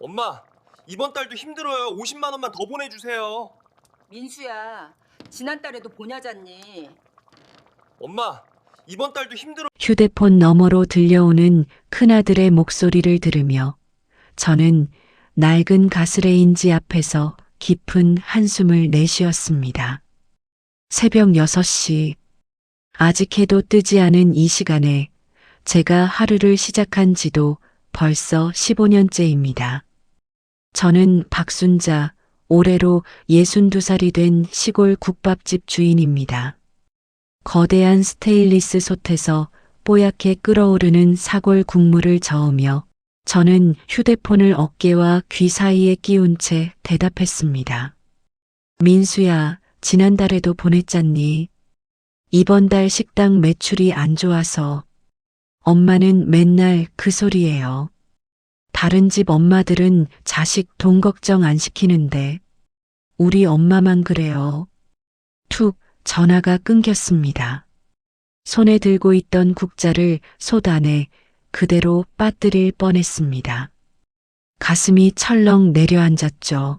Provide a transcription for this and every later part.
엄마, 이번 달도 힘들어요. 50만 원만 더 보내주세요. 민수야, 지난달에도 보냐잖니. 엄마, 이번 달도 힘들어. 휴대폰 너머로 들려오는 큰아들의 목소리를 들으며 저는 낡은 가스레인지 앞에서 깊은 한숨을 내쉬었습니다. 새벽 6시. 아직 해도 뜨지 않은 이 시간에 제가 하루를 시작한 지도 벌써 15년째입니다. 저는 박순자, 올해로 62살이 된 시골 국밥집 주인입니다. 거대한 스테인리스 솥에서 뽀얗게 끓어오르는 사골 국물을 저으며 저는 휴대폰을 어깨와 귀 사이에 끼운 채 대답했습니다. 민수야, 지난달에도 보냈잖니. 이번 달 식당 매출이 안 좋아서. 엄마는 맨날 그 소리예요. 다른 집 엄마들은 자식 돈 걱정 안 시키는데 우리 엄마만 그래요. 툭 전화가 끊겼습니다. 손에 들고 있던 국자를 솥 안에 그대로 빠뜨릴 뻔했습니다. 가슴이 철렁 내려앉았죠.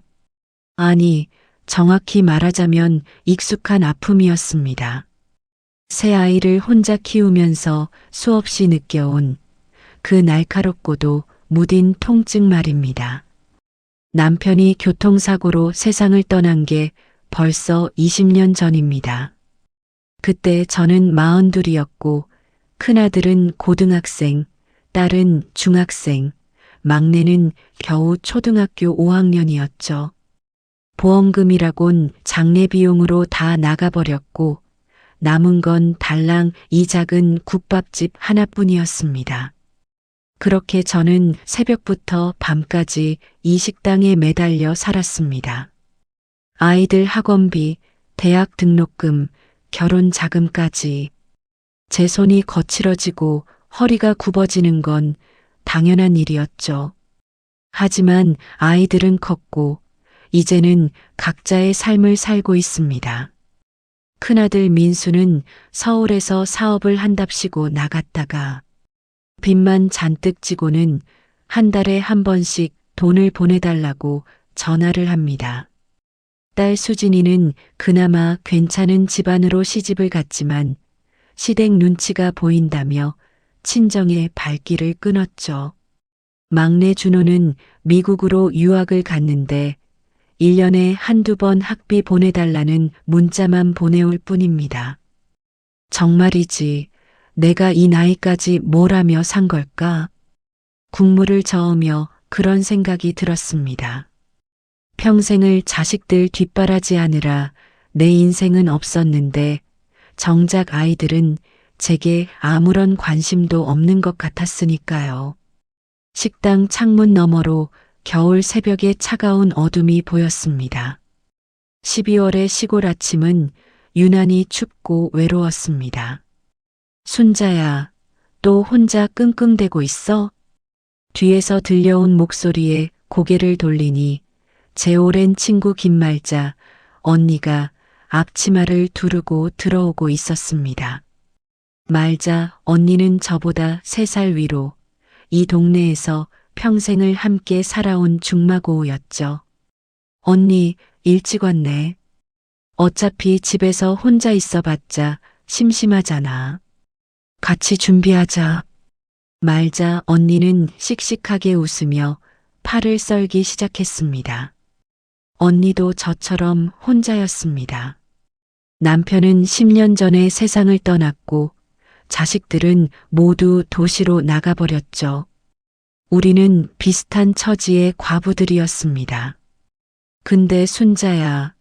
아니, 정확히 말하자면 익숙한 아픔이었습니다. 새 아이를 혼자 키우면서 수없이 느껴온 그 날카롭고도 무딘 통증 말입니다. 남편이 교통사고로 세상을 떠난 게 벌써 20년 전입니다. 그때 저는 42이었고 큰아들은 고등학생, 딸은 중학생, 막내는 겨우 초등학교 5학년이었죠. 보험금이라곤 장례 비용으로 다 나가버렸고 남은 건 달랑 이 작은 국밥집 하나뿐이었습니다. 그렇게 저는 새벽부터 밤까지 이 식당에 매달려 살았습니다. 아이들 학원비, 대학 등록금, 결혼 자금까지. 제 손이 거칠어지고 허리가 굽어지는 건 당연한 일이었죠. 하지만 아이들은 컸고 이제는 각자의 삶을 살고 있습니다. 큰아들 민수는 서울에서 사업을 한답시고 나갔다가 빚만 잔뜩 지고는 한 달에 한 번씩 돈을 보내달라고 전화를 합니다. 딸 수진이는 그나마 괜찮은 집안으로 시집을 갔지만 시댁 눈치가 보인다며 친정의 발길을 끊었죠. 막내 준호는 미국으로 유학을 갔는데 1년에 한두 번 학비 보내달라는 문자만 보내올 뿐입니다. 정말이지 내가 이 나이까지 뭘 하며 산 걸까? 국물을 저으며 그런 생각이 들었습니다. 평생을 자식들 뒷바라지하느라 내 인생은 없었는데 정작 아이들은 제게 아무런 관심도 없는 것 같았으니까요. 식당 창문 너머로 겨울 새벽의 차가운 어둠이 보였습니다. 12월의 시골 아침은 유난히 춥고 외로웠습니다. 순자야, 또 혼자 끙끙대고 있어? 뒤에서 들려온 목소리에 고개를 돌리니 제 오랜 친구 김말자 언니가 앞치마를 두르고 들어오고 있었습니다. 말자 언니는 저보다 3살 위로 이 동네에서 평생을 함께 살아온 중마고우였죠. 언니, 일찍 왔네. 어차피 집에서 혼자 있어봤자 심심하잖아. 같이 준비하자. 말자 언니는 씩씩하게 웃으며 팔을 썰기 시작했습니다. 언니도 저처럼 혼자였습니다. 남편은 10년 전에 세상을 떠났고 자식들은 모두 도시로 나가버렸죠. 우리는 비슷한 처지의 과부들이었습니다. 근데 순자야,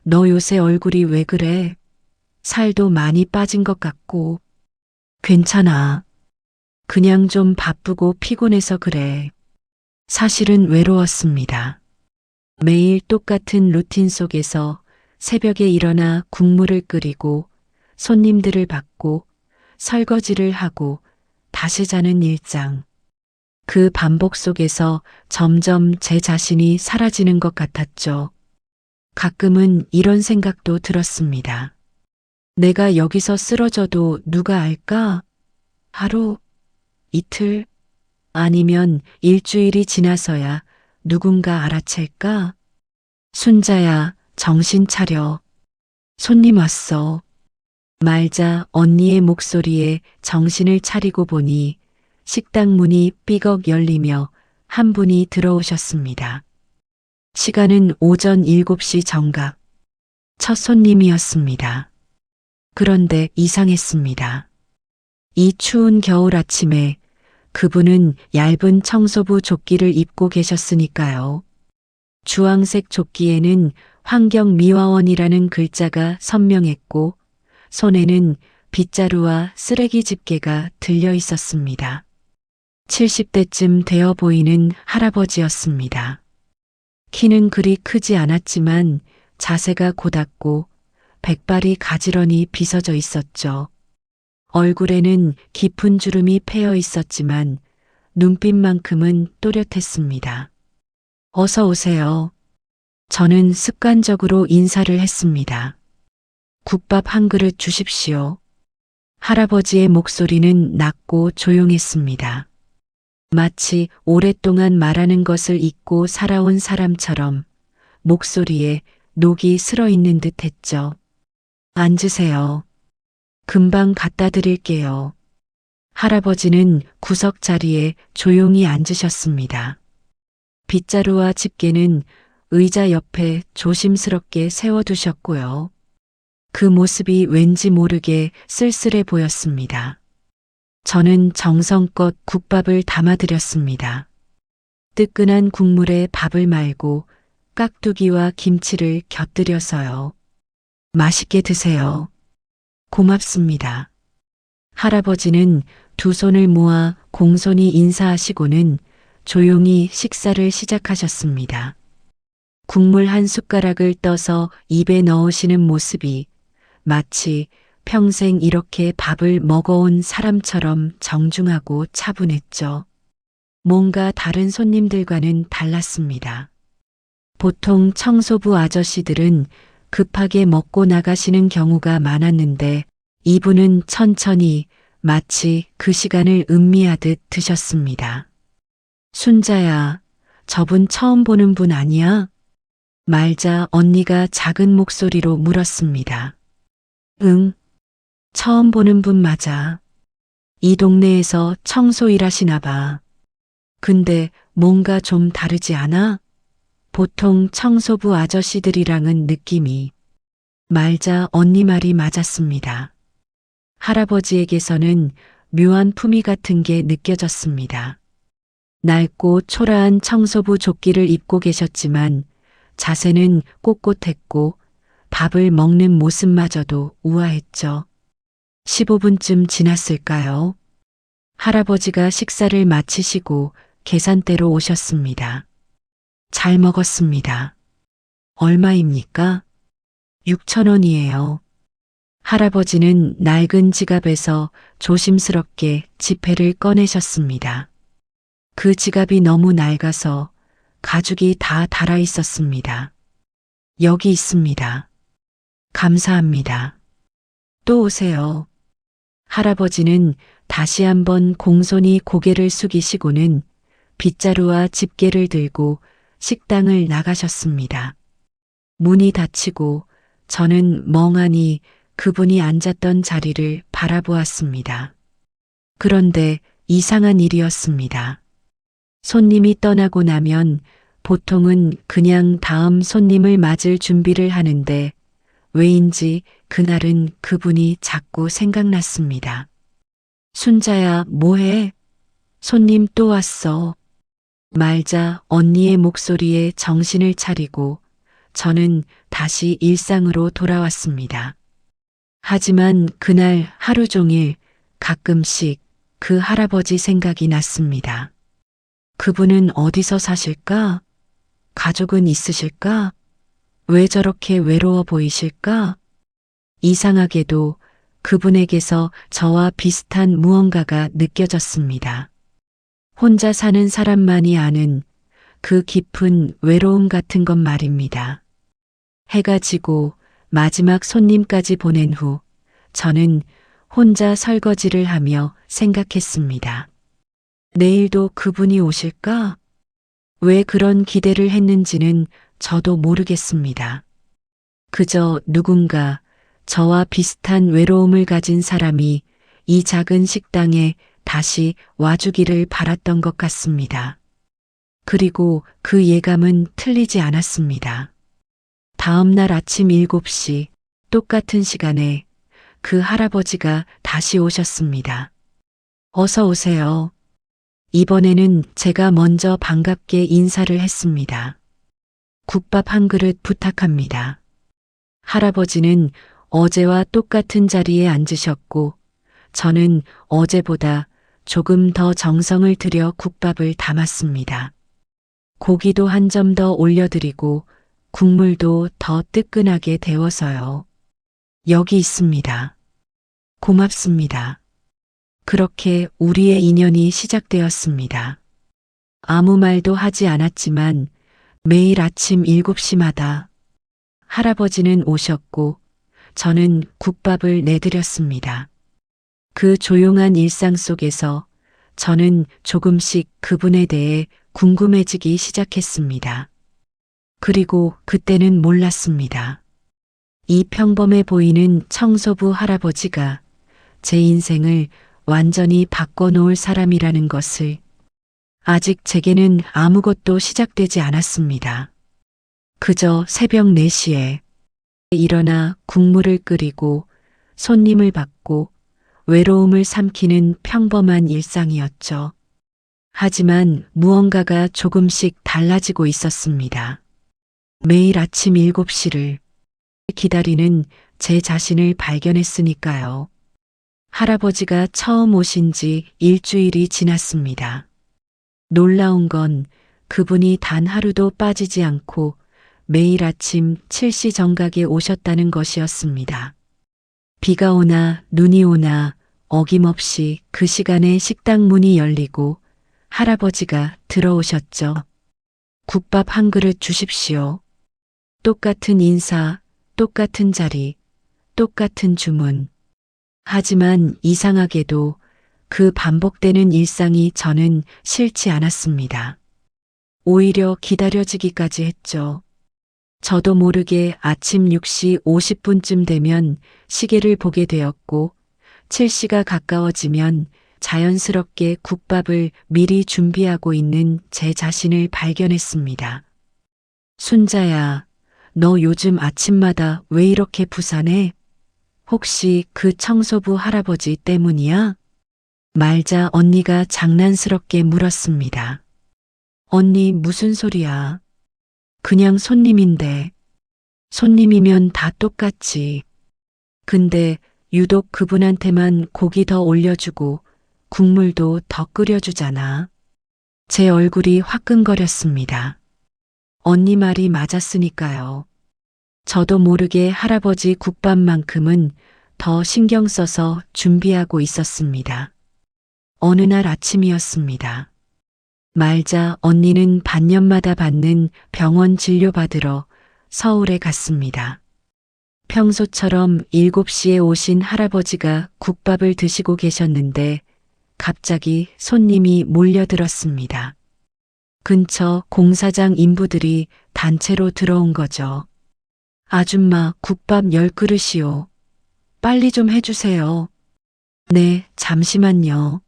너 요새 얼굴이 왜 그래? 살도 많이 빠진 것 같고. 괜찮아. 그냥 좀 바쁘고 피곤해서 그래. 사실은 외로웠습니다. 매일 똑같은 루틴 속에서 새벽에 일어나 국물을 끓이고 손님들을 받고 설거지를 하고 다시 자는 일상. 그 반복 속에서 점점 제 자신이 사라지는 것 같았죠. 가끔은 이런 생각도 들었습니다. 내가 여기서 쓰러져도 누가 알까? 하루, 이틀, 아니면 일주일이 지나서야 누군가 알아챌까? 순자야, 정신 차려. 손님 왔어. 말자 언니의 목소리에 정신을 차리고 보니 식당 문이 삐걱 열리며 한 분이 들어오셨습니다. 시간은 오전 7시 정각. 첫 손님이었습니다. 그런데 이상했습니다. 이 추운 겨울 아침에 그분은 얇은 청소부 조끼를 입고 계셨으니까요. 주황색 조끼에는 환경미화원이라는 글자가 선명했고 손에는 빗자루와 쓰레기 집게가 들려 있었습니다. 70대쯤 되어 보이는 할아버지였습니다. 키는 그리 크지 않았지만 자세가 고닫고 백발이 가지런히 빗어져 있었죠. 얼굴에는 깊은 주름이 패여 있었지만 눈빛만큼은 또렷했습니다. 어서 오세요. 저는 습관적으로 인사를 했습니다. 국밥 한 그릇 주십시오. 할아버지의 목소리는 낮고 조용했습니다. 마치 오랫동안 말하는 것을 잊고 살아온 사람처럼 목소리에 녹이 슬어 있는 듯 했죠. 앉으세요. 금방 갖다 드릴게요. 할아버지는 구석 자리에 조용히 앉으셨습니다. 빗자루와 집게는 의자 옆에 조심스럽게 세워두셨고요. 그 모습이 왠지 모르게 쓸쓸해 보였습니다. 저는 정성껏 국밥을 담아드렸습니다. 뜨끈한 국물에 밥을 말고 깍두기와 김치를 곁들여서요. 맛있게 드세요. 고맙습니다. 할아버지는 두 손을 모아 공손히 인사하시고는 조용히 식사를 시작하셨습니다. 국물 한 숟가락을 떠서 입에 넣으시는 모습이 마치 평생 이렇게 밥을 먹어온 사람처럼 정중하고 차분했죠. 뭔가 다른 손님들과는 달랐습니다. 보통 청소부 아저씨들은 급하게 먹고 나가시는 경우가 많았는데 이분은 천천히 마치 그 시간을 음미하듯 드셨습니다. 순자야, 저분 처음 보는 분 아니야? 말자 언니가 작은 목소리로 물었습니다. 응, 처음 보는 분 맞아. 이 동네에서 청소 일하시나 봐. 근데 뭔가 좀 다르지 않아? 보통 청소부 아저씨들이랑은 느낌이. 말자 언니 말이 맞았습니다. 할아버지에게서는 묘한 품위 같은 게 느껴졌습니다. 낡고 초라한 청소부 조끼를 입고 계셨지만 자세는 꼿꼿했고 밥을 먹는 모습마저도 우아했죠. 15분쯤 지났을까요? 할아버지가 식사를 마치시고 계산대로 오셨습니다. 잘 먹었습니다. 얼마입니까? 6,000원이에요. 할아버지는 낡은 지갑에서 조심스럽게 지폐를 꺼내셨습니다. 그 지갑이 너무 낡아서 가죽이 다 달아 있었습니다. 여기 있습니다. 감사합니다. 또 오세요. 할아버지는 다시 한번 공손히 고개를 숙이시고는 빗자루와 집게를 들고 식당을 나가셨습니다. 문이 닫히고 저는 멍하니 그분이 앉았던 자리를 바라보았습니다. 그런데 이상한 일이었습니다. 손님이 떠나고 나면 보통은 그냥 다음 손님을 맞을 준비를 하는데 왜인지 그날은 그분이 자꾸 생각났습니다. 순자야, 뭐해? 손님 또 왔어. 말자 언니의 목소리에 정신을 차리고 저는 다시 일상으로 돌아왔습니다. 하지만 그날 하루 종일 가끔씩 그 할아버지 생각이 났습니다. 그분은 어디서 사실까? 가족은 있으실까? 왜 저렇게 외로워 보이실까? 이상하게도 그분에게서 저와 비슷한 무언가가 느껴졌습니다. 혼자 사는 사람만이 아는 그 깊은 외로움 같은 것 말입니다. 해가 지고 마지막 손님까지 보낸 후 저는 혼자 설거지를 하며 생각했습니다. 내일도 그분이 오실까? 왜 그런 기대를 했는지는 저도 모르겠습니다. 그저 누군가 저와 비슷한 외로움을 가진 사람이 이 작은 식당에 다시 와주기를 바랐던 것 같습니다. 그리고 그 예감은 틀리지 않았습니다. 다음 날 아침 7시 똑같은 시간에 그 할아버지가 다시 오셨습니다. 어서 오세요. 이번에는 제가 먼저 반갑게 인사를 했습니다. 국밥 한 그릇 부탁합니다. 할아버지는 어제와 똑같은 자리에 앉으셨고 저는 어제보다 조금 더 정성을 들여 국밥을 담았습니다. 고기도 한 점 더 올려드리고 국물도 더 뜨끈하게 데워서요. 여기 있습니다. 고맙습니다. 그렇게 우리의 인연이 시작되었습니다. 아무 말도 하지 않았지만 매일 아침 7시마다 할아버지는 오셨고 저는 국밥을 내드렸습니다. 그 조용한 일상 속에서 저는 조금씩 그분에 대해 궁금해지기 시작했습니다. 그리고 그때는 몰랐습니다. 이 평범해 보이는 청소부 할아버지가 제 인생을 완전히 바꿔놓을 사람이라는 것을. 아직 제게는 아무것도 시작되지 않았습니다. 그저 새벽 4시에 일어나 국물을 끓이고 손님을 받고 외로움을 삼키는 평범한 일상이었죠. 하지만 무언가가 조금씩 달라지고 있었습니다. 매일 아침 7시를 기다리는 제 자신을 발견했으니까요. 할아버지가 처음 오신 지 일주일이 지났습니다. 놀라운 건 그분이 단 하루도 빠지지 않고 매일 아침 7시 정각에 오셨다는 것이었습니다. 비가 오나 눈이 오나 어김없이 그 시간에 식당 문이 열리고 할아버지가 들어오셨죠. 국밥 한 그릇 주십시오. 똑같은 인사, 똑같은 자리, 똑같은 주문. 하지만 이상하게도 그 반복되는 일상이 저는 싫지 않았습니다. 오히려 기다려지기까지 했죠. 저도 모르게 아침 6시 50분쯤 되면 시계를 보게 되었고 7시가 가까워지면 자연스럽게 국밥을 미리 준비하고 있는 제 자신을 발견했습니다. 순자야, 너 요즘 아침마다 왜 이렇게 부산해? 혹시 그 청소부 할아버지 때문이야? 말자 언니가 장난스럽게 물었습니다. 언니 무슨 소리야? 그냥 손님인데. 손님이면 다 똑같지. 근데 유독 그분한테만 고기 더 올려주고 국물도 더 끓여주잖아. 제 얼굴이 화끈거렸습니다. 언니 말이 맞았으니까요. 저도 모르게 할아버지 국밥만큼은 더 신경 써서 준비하고 있었습니다. 어느 날 아침이었습니다. 말자 언니는 반년마다 받는 병원 진료받으러 서울에 갔습니다. 평소처럼 7시에 오신 할아버지가 국밥을 드시고 계셨는데 갑자기 손님이 몰려들었습니다. 근처 공사장 인부들이 단체로 들어온 거죠. 아줌마 국밥 10그릇이요. 빨리 좀 해주세요. 네, 잠시만요.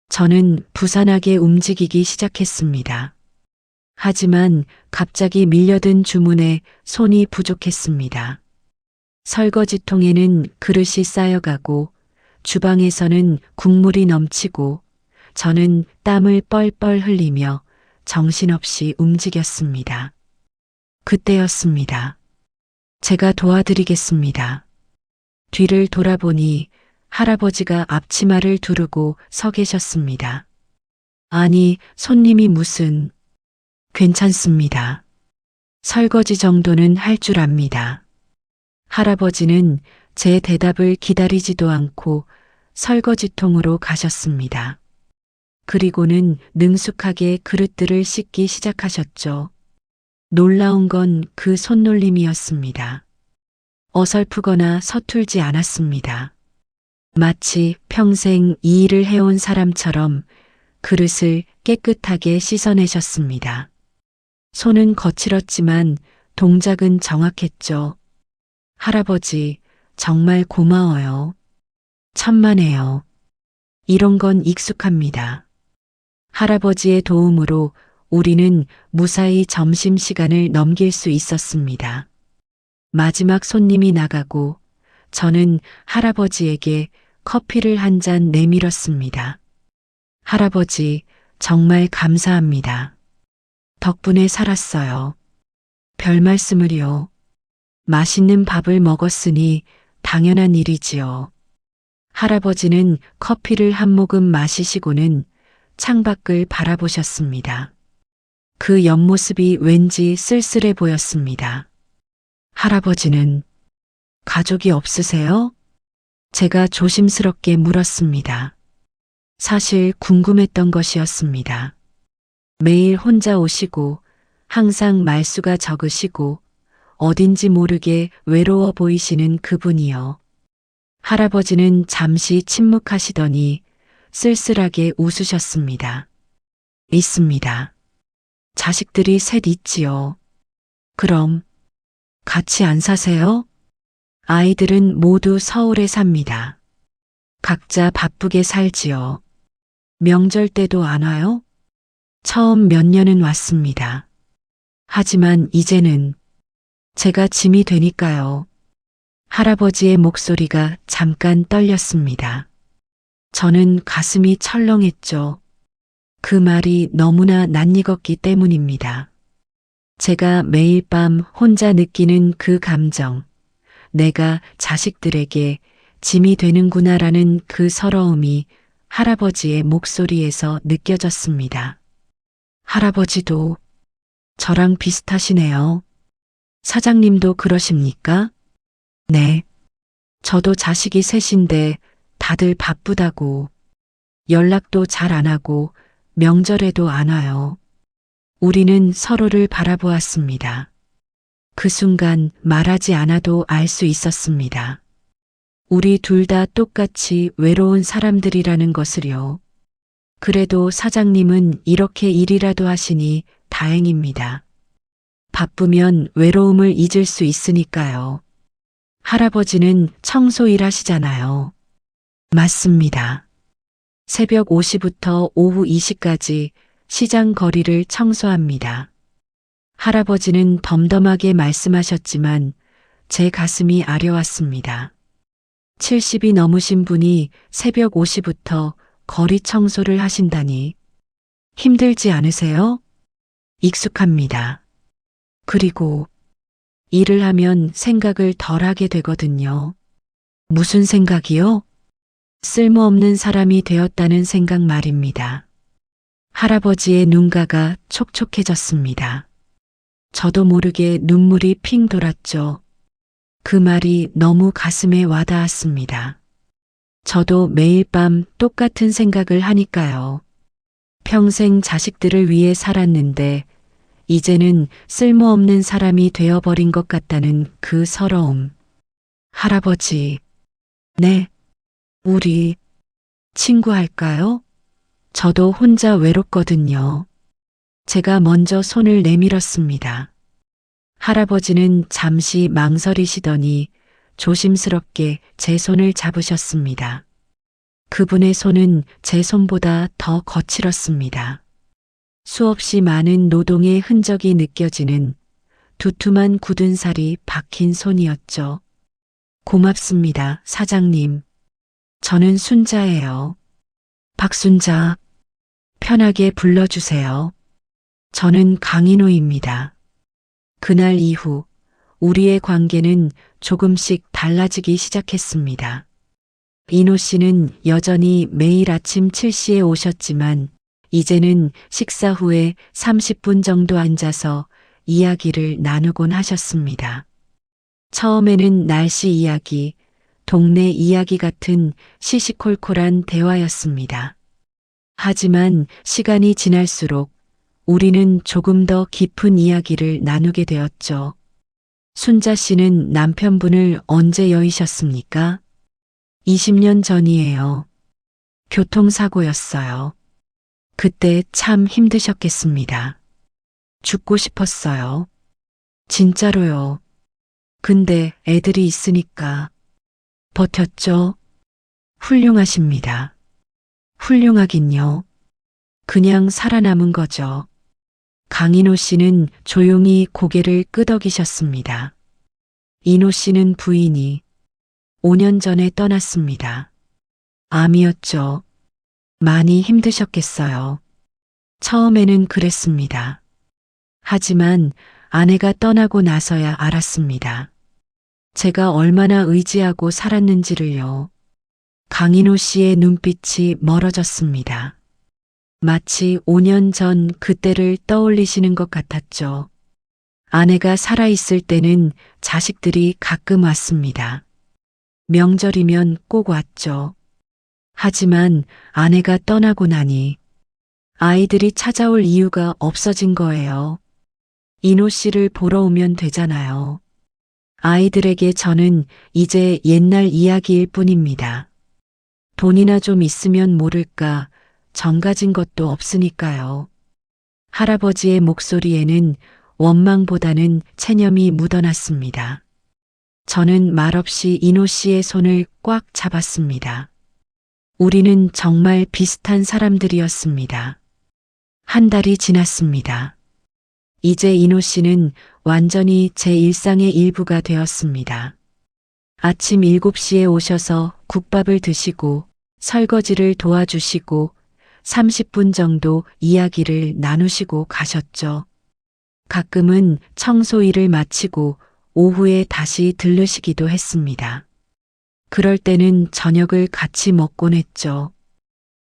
저는 부산하게 움직이기 시작했습니다. 하지만 갑자기 밀려든 주문에 손이 부족했습니다. 설거지통에는 그릇이 쌓여가고 주방에서는 국물이 넘치고 저는 땀을 뻘뻘 흘리며 정신없이 움직였습니다. 그때였습니다. 제가 도와드리겠습니다. 뒤를 돌아보니 할아버지가 앞치마를 두르고 서 계셨습니다. 아니, 손님이 무슨... 괜찮습니다. 설거지 정도는 할 줄 압니다. 할아버지는 제 대답을 기다리지도 않고 설거지통으로 가셨습니다. 그리고는 능숙하게 그릇들을 씻기 시작하셨죠. 놀라운 건 그 손놀림이었습니다. 어설프거나 서툴지 않았습니다. 마치 평생 이 일을 해온 사람처럼 그릇을 깨끗하게 씻어내셨습니다. 손은 거칠었지만 동작은 정확했죠. 할아버지, 정말 고마워요. 천만에요. 이런 건 익숙합니다. 할아버지의 도움으로 우리는 무사히 점심시간을 넘길 수 있었습니다. 마지막 손님이 나가고 저는 할아버지에게 커피를 한 잔 내밀었습니다. 할아버지, 정말 감사합니다. 덕분에 살았어요. 별 말씀을요. 맛있는 밥을 먹었으니 당연한 일이지요. 할아버지는 커피를 한 모금 마시시고는 창밖을 바라보셨습니다. 그 옆모습이 왠지 쓸쓸해 보였습니다. 할아버지는 가족이 없으세요? 제가 조심스럽게 물었습니다. 사실 궁금했던 것이었습니다. 매일 혼자 오시고 항상 말수가 적으시고 어딘지 모르게 외로워 보이시는 그분이요. 할아버지는 잠시 침묵하시더니 쓸쓸하게 웃으셨습니다. 있습니다. 자식들이 셋 있지요. 그럼 같이 안 사세요? 아이들은 모두 서울에 삽니다. 각자 바쁘게 살지요. 명절 때도 안 와요? 처음 몇 년은 왔습니다. 하지만 이제는 제가 짐이 되니까요. 할아버지의 목소리가 잠깐 떨렸습니다. 저는 가슴이 철렁했죠. 그 말이 너무나 낯익었기 때문입니다. 제가 매일 밤 혼자 느끼는 그 감정, 내가 자식들에게 짐이 되는구나라는 그 서러움이 할아버지의 목소리에서 느껴졌습니다. 할아버지도 저랑 비슷하시네요. 사장님도 그러십니까? 네. 저도 자식이 셋인데 다들 바쁘다고 연락도 잘 안 하고 명절에도 안 와요. 우리는 서로를 바라보았습니다. 그 순간 말하지 않아도 알 수 있었습니다. 우리 둘 다 똑같이 외로운 사람들이라는 것을요. 그래도 사장님은 이렇게 일이라도 하시니 다행입니다. 바쁘면 외로움을 잊을 수 있으니까요. 할아버지는 청소 일 하시잖아요. 맞습니다. 새벽 5시부터 오후 2시까지 시장 거리를 청소합니다. 할아버지는 덤덤하게 말씀하셨지만 제 가슴이 아려왔습니다. 70이 넘으신 분이 새벽 5시부터 거리 청소를 하신다니 힘들지 않으세요? 익숙합니다. 그리고 일을 하면 생각을 덜 하게 되거든요. 무슨 생각이요? 쓸모없는 사람이 되었다는 생각 말입니다. 할아버지의 눈가가 촉촉해졌습니다. 저도 모르게 눈물이 핑 돌았죠. 그 말이 너무 가슴에 와닿았습니다. 저도 매일 밤 똑같은 생각을 하니까요. 평생 자식들을 위해 살았는데 이제는 쓸모없는 사람이 되어버린 것 같다는 그 서러움. 할아버지, 네, 우리 친구할까요? 저도 혼자 외롭거든요. 제가 먼저 손을 내밀었습니다. 할아버지는 잠시 망설이시더니 조심스럽게 제 손을 잡으셨습니다. 그분의 손은 제 손보다 더 거칠었습니다. 수없이 많은 노동의 흔적이 느껴지는 두툼한 굳은 살이 박힌 손이었죠. 고맙습니다, 사장님. 저는 순자예요. 박순자, 편하게 불러주세요. 저는 강인호입니다. 그날 이후 우리의 관계는 조금씩 달라지기 시작했습니다. 인호 씨는 여전히 매일 아침 7시에 오셨지만 이제는 식사 후에 30분 정도 앉아서 이야기를 나누곤 하셨습니다. 처음에는 날씨 이야기, 동네 이야기 같은 시시콜콜한 대화였습니다. 하지만 시간이 지날수록 우리는 조금 더 깊은 이야기를 나누게 되었죠. 순자 씨는 남편분을 언제 여의셨습니까? 20년 전이에요. 교통사고였어요. 그때 참 힘드셨겠습니다. 죽고 싶었어요. 진짜로요. 근데 애들이 있으니까 버텼죠? 훌륭하십니다. 훌륭하긴요. 그냥 살아남은 거죠. 강인호 씨는 조용히 고개를 끄덕이셨습니다. 인호 씨는 부인이 5년 전에 떠났습니다. 암이었죠. 많이 힘드셨겠어요. 처음에는 그랬습니다. 하지만 아내가 떠나고 나서야 알았습니다. 제가 얼마나 의지하고 살았는지를요. 강인호 씨의 눈빛이 멀어졌습니다. 마치 5년 전 그때를 떠올리시는 것 같았죠. 아내가 살아있을 때는 자식들이 가끔 왔습니다. 명절이면 꼭 왔죠. 하지만 아내가 떠나고 나니 아이들이 찾아올 이유가 없어진 거예요. 인호 씨를 보러 오면 되잖아요. 아이들에게 저는 이제 옛날 이야기일 뿐입니다. 돈이나 좀 있으면 모를까 정가진 것도 없으니까요. 할아버지의 목소리에는 원망보다는 체념이 묻어났습니다. 저는 말없이 인호 씨의 손을 꽉 잡았습니다. 우리는 정말 비슷한 사람들이었습니다. 한 달이 지났습니다. 이제 인호 씨는 완전히 제 일상의 일부가 되었습니다. 아침 7시에 오셔서 국밥을 드시고 설거지를 도와주시고 30분 정도 이야기를 나누시고 가셨죠. 가끔은 청소 일을 마치고 오후에 다시 들르시기도 했습니다. 그럴 때는 저녁을 같이 먹곤 했죠.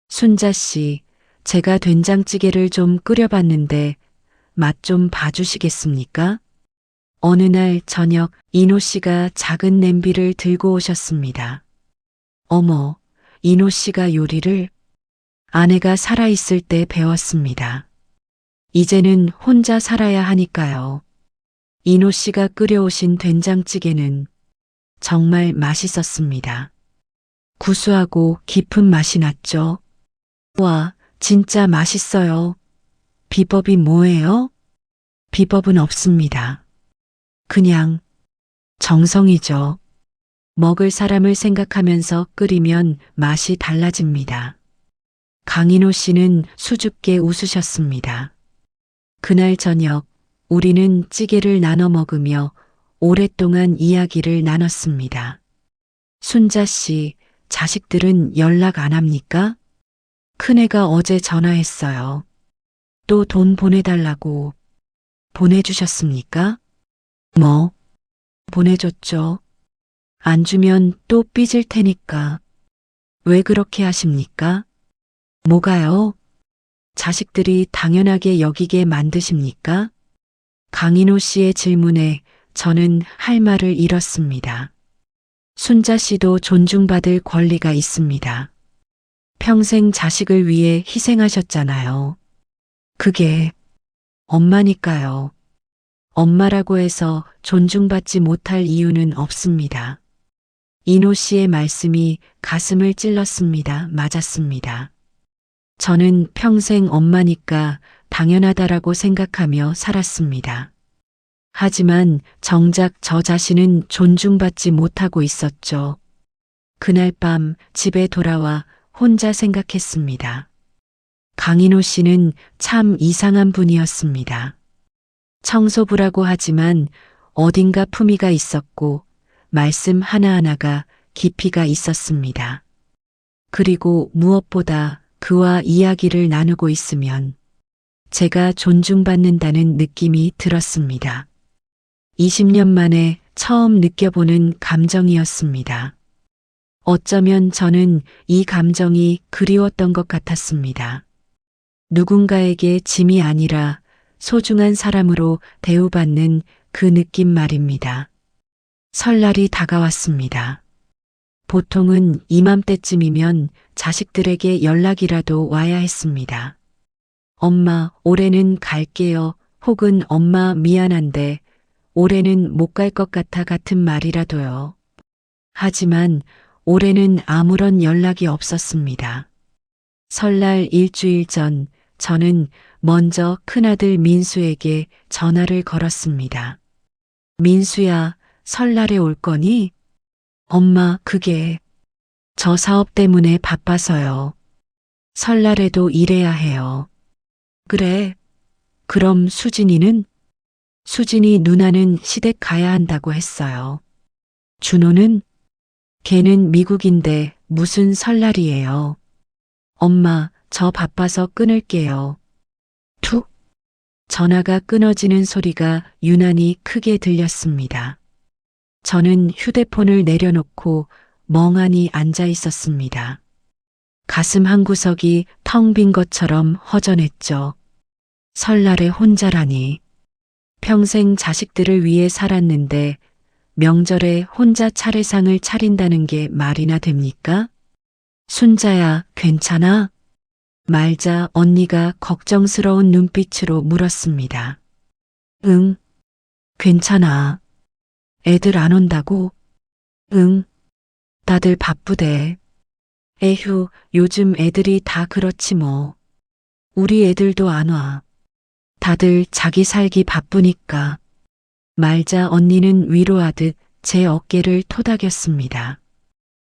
순자 씨, 제가 된장찌개를 좀 끓여봤는데 맛 좀 봐주시겠습니까? 어느 날 저녁 인호 씨가 작은 냄비를 들고 오셨습니다. 어머, 인호 씨가 요리를? 아내가 살아있을 때 배웠습니다. 이제는 혼자 살아야 하니까요. 인호 씨가 끓여오신 된장찌개는 정말 맛있었습니다. 구수하고 깊은 맛이 났죠. 와, 진짜 맛있어요. 비법이 뭐예요? 비법은 없습니다. 그냥 정성이죠. 먹을 사람을 생각하면서 끓이면 맛이 달라집니다. 강인호 씨는 수줍게 웃으셨습니다. 그날 저녁 우리는 찌개를 나눠 먹으며 오랫동안 이야기를 나눴습니다. 순자 씨, 자식들은 연락 안 합니까? 큰애가 어제 전화했어요. 또 돈 보내달라고. 보내주셨습니까? 뭐? 보내줬죠. 안 주면 또 삐질 테니까. 왜 그렇게 하십니까? 뭐가요? 자식들이 당연하게 여기게 만드십니까? 강인호 씨의 질문에 저는 할 말을 잃었습니다. 순자 씨도 존중받을 권리가 있습니다. 평생 자식을 위해 희생하셨잖아요. 그게 엄마니까요. 엄마라고 해서 존중받지 못할 이유는 없습니다. 인호 씨의 말씀이 가슴을 찔렀습니다. 맞았습니다. 저는 평생 엄마니까 당연하다라고 생각하며 살았습니다. 하지만 정작 저 자신은 존중받지 못하고 있었죠. 그날 밤 집에 돌아와 혼자 생각했습니다. 강인호 씨는 참 이상한 분이었습니다. 청소부라고 하지만 어딘가 품위가 있었고 말씀 하나하나가 깊이가 있었습니다. 그리고 무엇보다 그와 이야기를 나누고 있으면 제가 존중받는다는 느낌이 들었습니다. 20년 만에 처음 느껴보는 감정이었습니다. 어쩌면 저는 이 감정이 그리웠던 것 같았습니다. 누군가에게 짐이 아니라 소중한 사람으로 대우받는 그 느낌 말입니다. 설날이 다가왔습니다. 보통은 이맘때쯤이면 자식들에게 연락이라도 와야 했습니다. 엄마, 올해는 갈게요. 혹은 엄마 미안한데 올해는 못 갈 것 같은 말이라도요. 하지만 올해는 아무런 연락이 없었습니다. 설날 일주일 전 저는 먼저 큰아들 민수에게 전화를 걸었습니다. 민수야, 설날에 올 거니? 엄마, 그게 저 사업 때문에 바빠서요. 설날에도 일해야 해요. 그래. 그럼 수진이는? 수진이 누나는 시댁 가야 한다고 했어요. 준호는? 걔는 미국인데 무슨 설날이에요. 엄마, 저 바빠서 끊을게요. 툭! 전화가 끊어지는 소리가 유난히 크게 들렸습니다. 저는 휴대폰을 내려놓고 멍하니 앉아 있었습니다. 가슴 한구석이 텅 빈 것처럼 허전했죠. 설날에 혼자라니. 평생 자식들을 위해 살았는데 명절에 혼자 차례상을 차린다는 게 말이나 됩니까? 순자야, 괜찮아? 말자 언니가 걱정스러운 눈빛으로 물었습니다. 응, 괜찮아. 애들 안 온다고? 응, 다들 바쁘대. 에휴, 요즘 애들이 다 그렇지 뭐. 우리 애들도 안 와. 다들 자기 살기 바쁘니까. 말자 언니는 위로하듯 제 어깨를 토닥였습니다.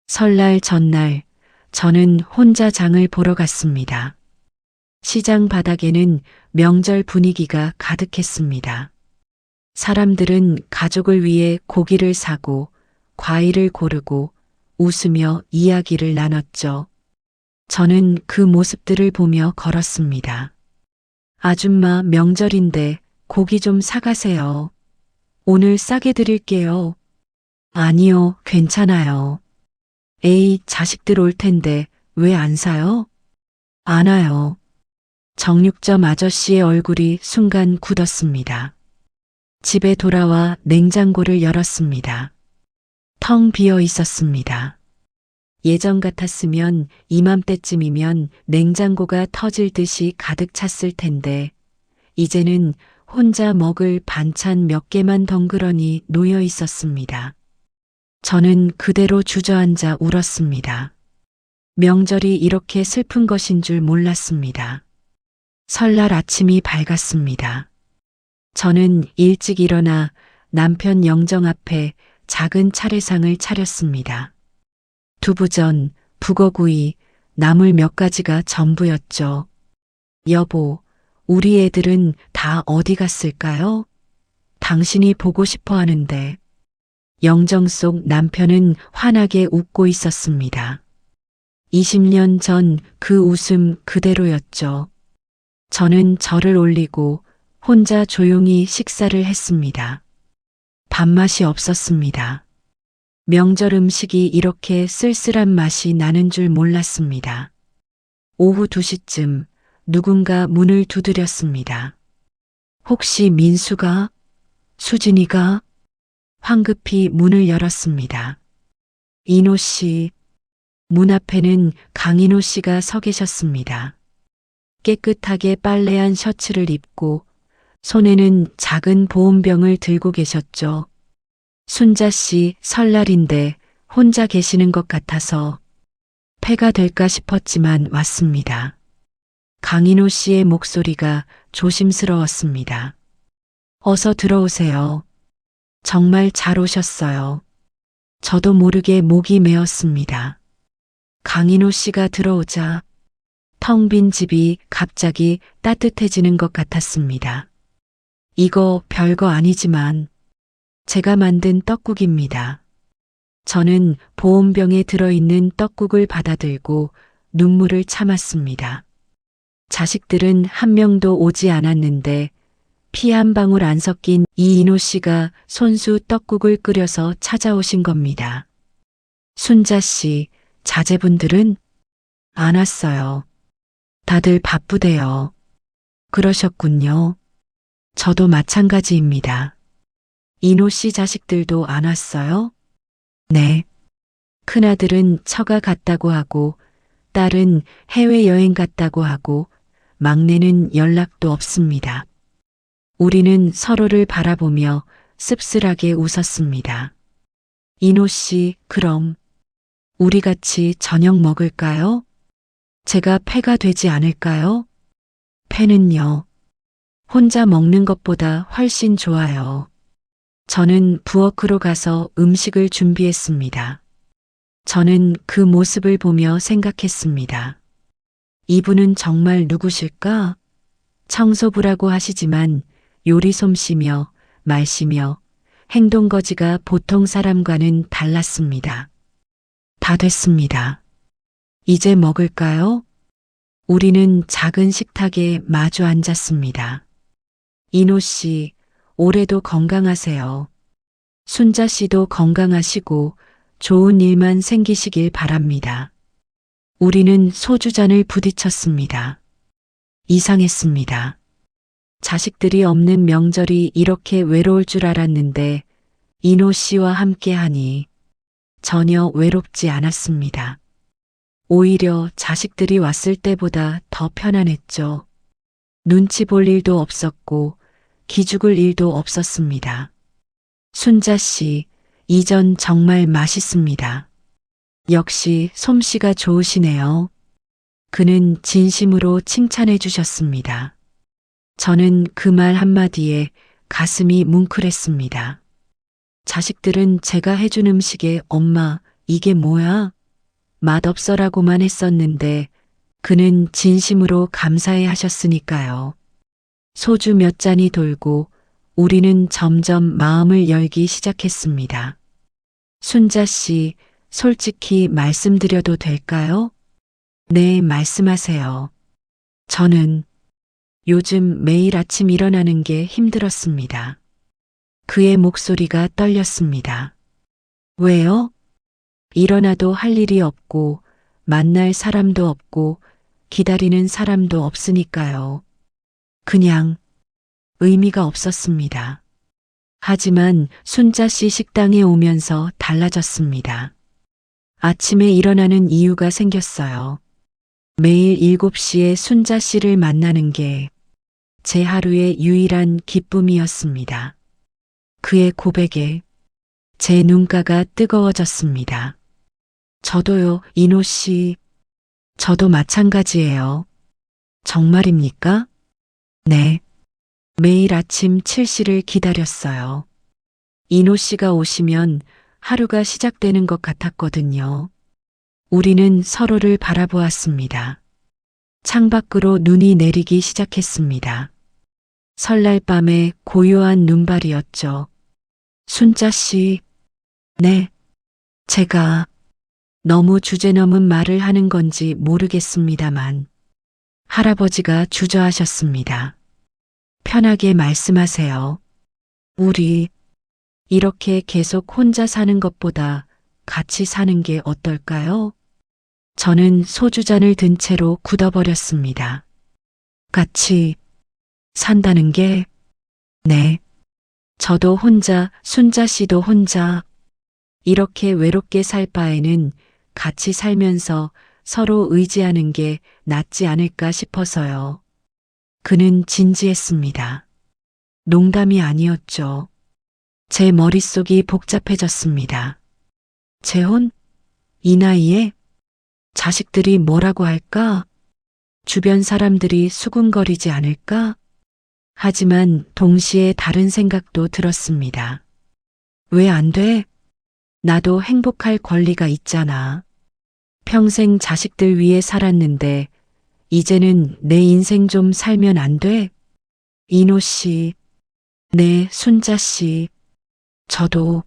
설날 전날 저는 혼자 장을 보러 갔습니다. 시장 바닥에는 명절 분위기가 가득했습니다. 사람들은 가족을 위해 고기를 사고 과일을 고르고 웃으며 이야기를 나눴죠. 저는 그 모습들을 보며 걸었습니다. 아줌마, 명절인데 고기 좀 사가세요. 오늘 싸게 드릴게요. 아니요, 괜찮아요. 에이, 자식들 올 텐데 왜 안 사요? 안 와요. 정육점 아저씨의 얼굴이 순간 굳었습니다. 집에 돌아와 냉장고를 열었습니다. 텅 비어 있었습니다. 예전 같았으면 이맘때쯤이면 냉장고가 터질 듯이 가득 찼을 텐데 이제는 혼자 먹을 반찬 몇 개만 덩그러니 놓여 있었습니다. 저는 그대로 주저앉아 울었습니다. 명절이 이렇게 슬픈 것인 줄 몰랐습니다. 설날 아침이 밝았습니다. 저는 일찍 일어나 남편 영정 앞에 작은 차례상을 차렸습니다. 두부전, 북어구이, 나물 몇 가지가 전부였죠. 여보, 우리 애들은 다 어디 갔을까요? 당신이 보고 싶어 하는데. 영정 속 남편은 환하게 웃고 있었습니다. 20년 전 그 웃음 그대로였죠. 저는 절을 올리고 혼자 조용히 식사를 했습니다. 밥맛이 없었습니다. 명절 음식이 이렇게 쓸쓸한 맛이 나는 줄 몰랐습니다. 오후 2시쯤 누군가 문을 두드렸습니다. 혹시 민수가? 수진이가? 황급히 문을 열었습니다. 인호 씨. 문 앞에는 강인호 씨가 서 계셨습니다. 깨끗하게 빨래한 셔츠를 입고 손에는 작은 보온병을 들고 계셨죠. 순자 씨, 설날인데 혼자 계시는 것 같아서 폐가 될까 싶었지만 왔습니다. 강인호 씨의 목소리가 조심스러웠습니다. 어서 들어오세요. 정말 잘 오셨어요. 저도 모르게 목이 메었습니다. 강인호 씨가 들어오자 텅 빈 집이 갑자기 따뜻해지는 것 같았습니다. 이거 별거 아니지만 제가 만든 떡국입니다. 저는 보온병에 들어있는 떡국을 받아들고 눈물을 참았습니다. 자식들은 한 명도 오지 않았는데 피 한 방울 안 섞인 이인호 씨가 손수 떡국을 끓여서 찾아오신 겁니다. 순자 씨, 자제분들은 안 왔어요. 다들 바쁘대요. 그러셨군요. 저도 마찬가지입니다. 인호 씨 자식들도 안 왔어요? 네. 큰아들은 처가 갔다고 하고 딸은 해외여행 갔다고 하고 막내는 연락도 없습니다. 우리는 서로를 바라보며 씁쓸하게 웃었습니다. 인호 씨, 그럼 우리 같이 저녁 먹을까요? 제가 폐가 되지 않을까요? 회는요. 혼자 먹는 것보다 훨씬 좋아요. 저는 부엌으로 가서 음식을 준비했습니다. 저는 그 모습을 보며 생각했습니다. 이분은 정말 누구실까? 청소부라고 하시지만 요리 솜씨며 말씨며 행동거지가 보통 사람과는 달랐습니다. 다 됐습니다. 이제 먹을까요? 우리는 작은 식탁에 마주 앉았습니다. 인호 씨, 올해도 건강하세요. 순자 씨도 건강하시고 좋은 일만 생기시길 바랍니다. 우리는 소주잔을 부딪혔습니다. 이상했습니다. 자식들이 없는 명절이 이렇게 외로울 줄 알았는데 인호 씨와 함께하니 전혀 외롭지 않았습니다. 오히려 자식들이 왔을 때보다 더 편안했죠. 눈치 볼 일도 없었고 기죽을 일도 없었습니다. 순자 씨, 이전 정말 맛있습니다. 역시 솜씨가 좋으시네요. 그는 진심으로 칭찬해 주셨습니다. 저는 그 말 한마디에 가슴이 뭉클했습니다. 자식들은 제가 해준 음식에 엄마, 이게 뭐야? 맛없어라고만 했었는데 그는 진심으로 감사해 하셨으니까요. 소주 몇 잔이 돌고 우리는 점점 마음을 열기 시작했습니다. 순자 씨, 솔직히 말씀드려도 될까요? 네, 말씀하세요. 저는 요즘 매일 아침 일어나는 게 힘들었습니다. 그의 목소리가 떨렸습니다. 왜요? 일어나도 할 일이 없고 만날 사람도 없고 기다리는 사람도 없으니까요. 그냥 의미가 없었습니다. 하지만 순자 씨 식당에 오면서 달라졌습니다. 아침에 일어나는 이유가 생겼어요. 매일 7시에 순자 씨를 만나는 게 제 하루의 유일한 기쁨이었습니다. 그의 고백에 제 눈가가 뜨거워졌습니다. 저도요, 인호 씨. 저도 마찬가지예요. 정말입니까? 네. 매일 아침 7시를 기다렸어요. 인호 씨가 오시면 하루가 시작되는 것 같았거든요. 우리는 서로를 바라보았습니다. 창밖으로 눈이 내리기 시작했습니다. 설날 밤의 고요한 눈발이었죠. 순자 씨. 네. 제가 너무 주제넘은 말을 하는 건지 모르겠습니다만 할아버지가 주저하셨습니다. 편하게 말씀하세요. 우리 이렇게 계속 혼자 사는 것보다 같이 사는 게 어떨까요? 저는 소주잔을 든 채로 굳어버렸습니다. 같이 산다는 게, 네. 저도 혼자, 순자 씨도 혼자, 이렇게 외롭게 살 바에는 같이 살면서 서로 의지하는 게 낫지 않을까 싶어서요. 그는 진지했습니다. 농담이 아니었죠. 제 머릿속이 복잡해졌습니다. 재혼? 이 나이에? 자식들이 뭐라고 할까? 주변 사람들이 수군거리지 않을까? 하지만 동시에 다른 생각도 들었습니다. 왜 안 돼? 나도 행복할 권리가 있잖아. 평생 자식들 위해 살았는데 이제는 내 인생 좀 살면 안 돼? 인호 씨, 네, 순자 씨. 저도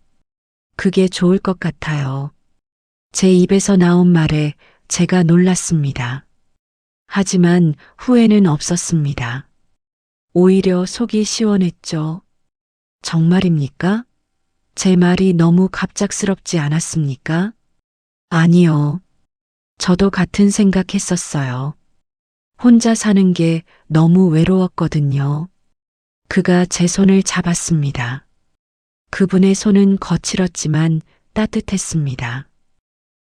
그게 좋을 것 같아요. 제 입에서 나온 말에 제가 놀랐습니다. 하지만 후회는 없었습니다. 오히려 속이 시원했죠. 정말입니까? 제 말이 너무 갑작스럽지 않았습니까? 아니요. 저도 같은 생각했었어요. 혼자 사는 게 너무 외로웠거든요. 그가 제 손을 잡았습니다. 그분의 손은 거칠었지만 따뜻했습니다.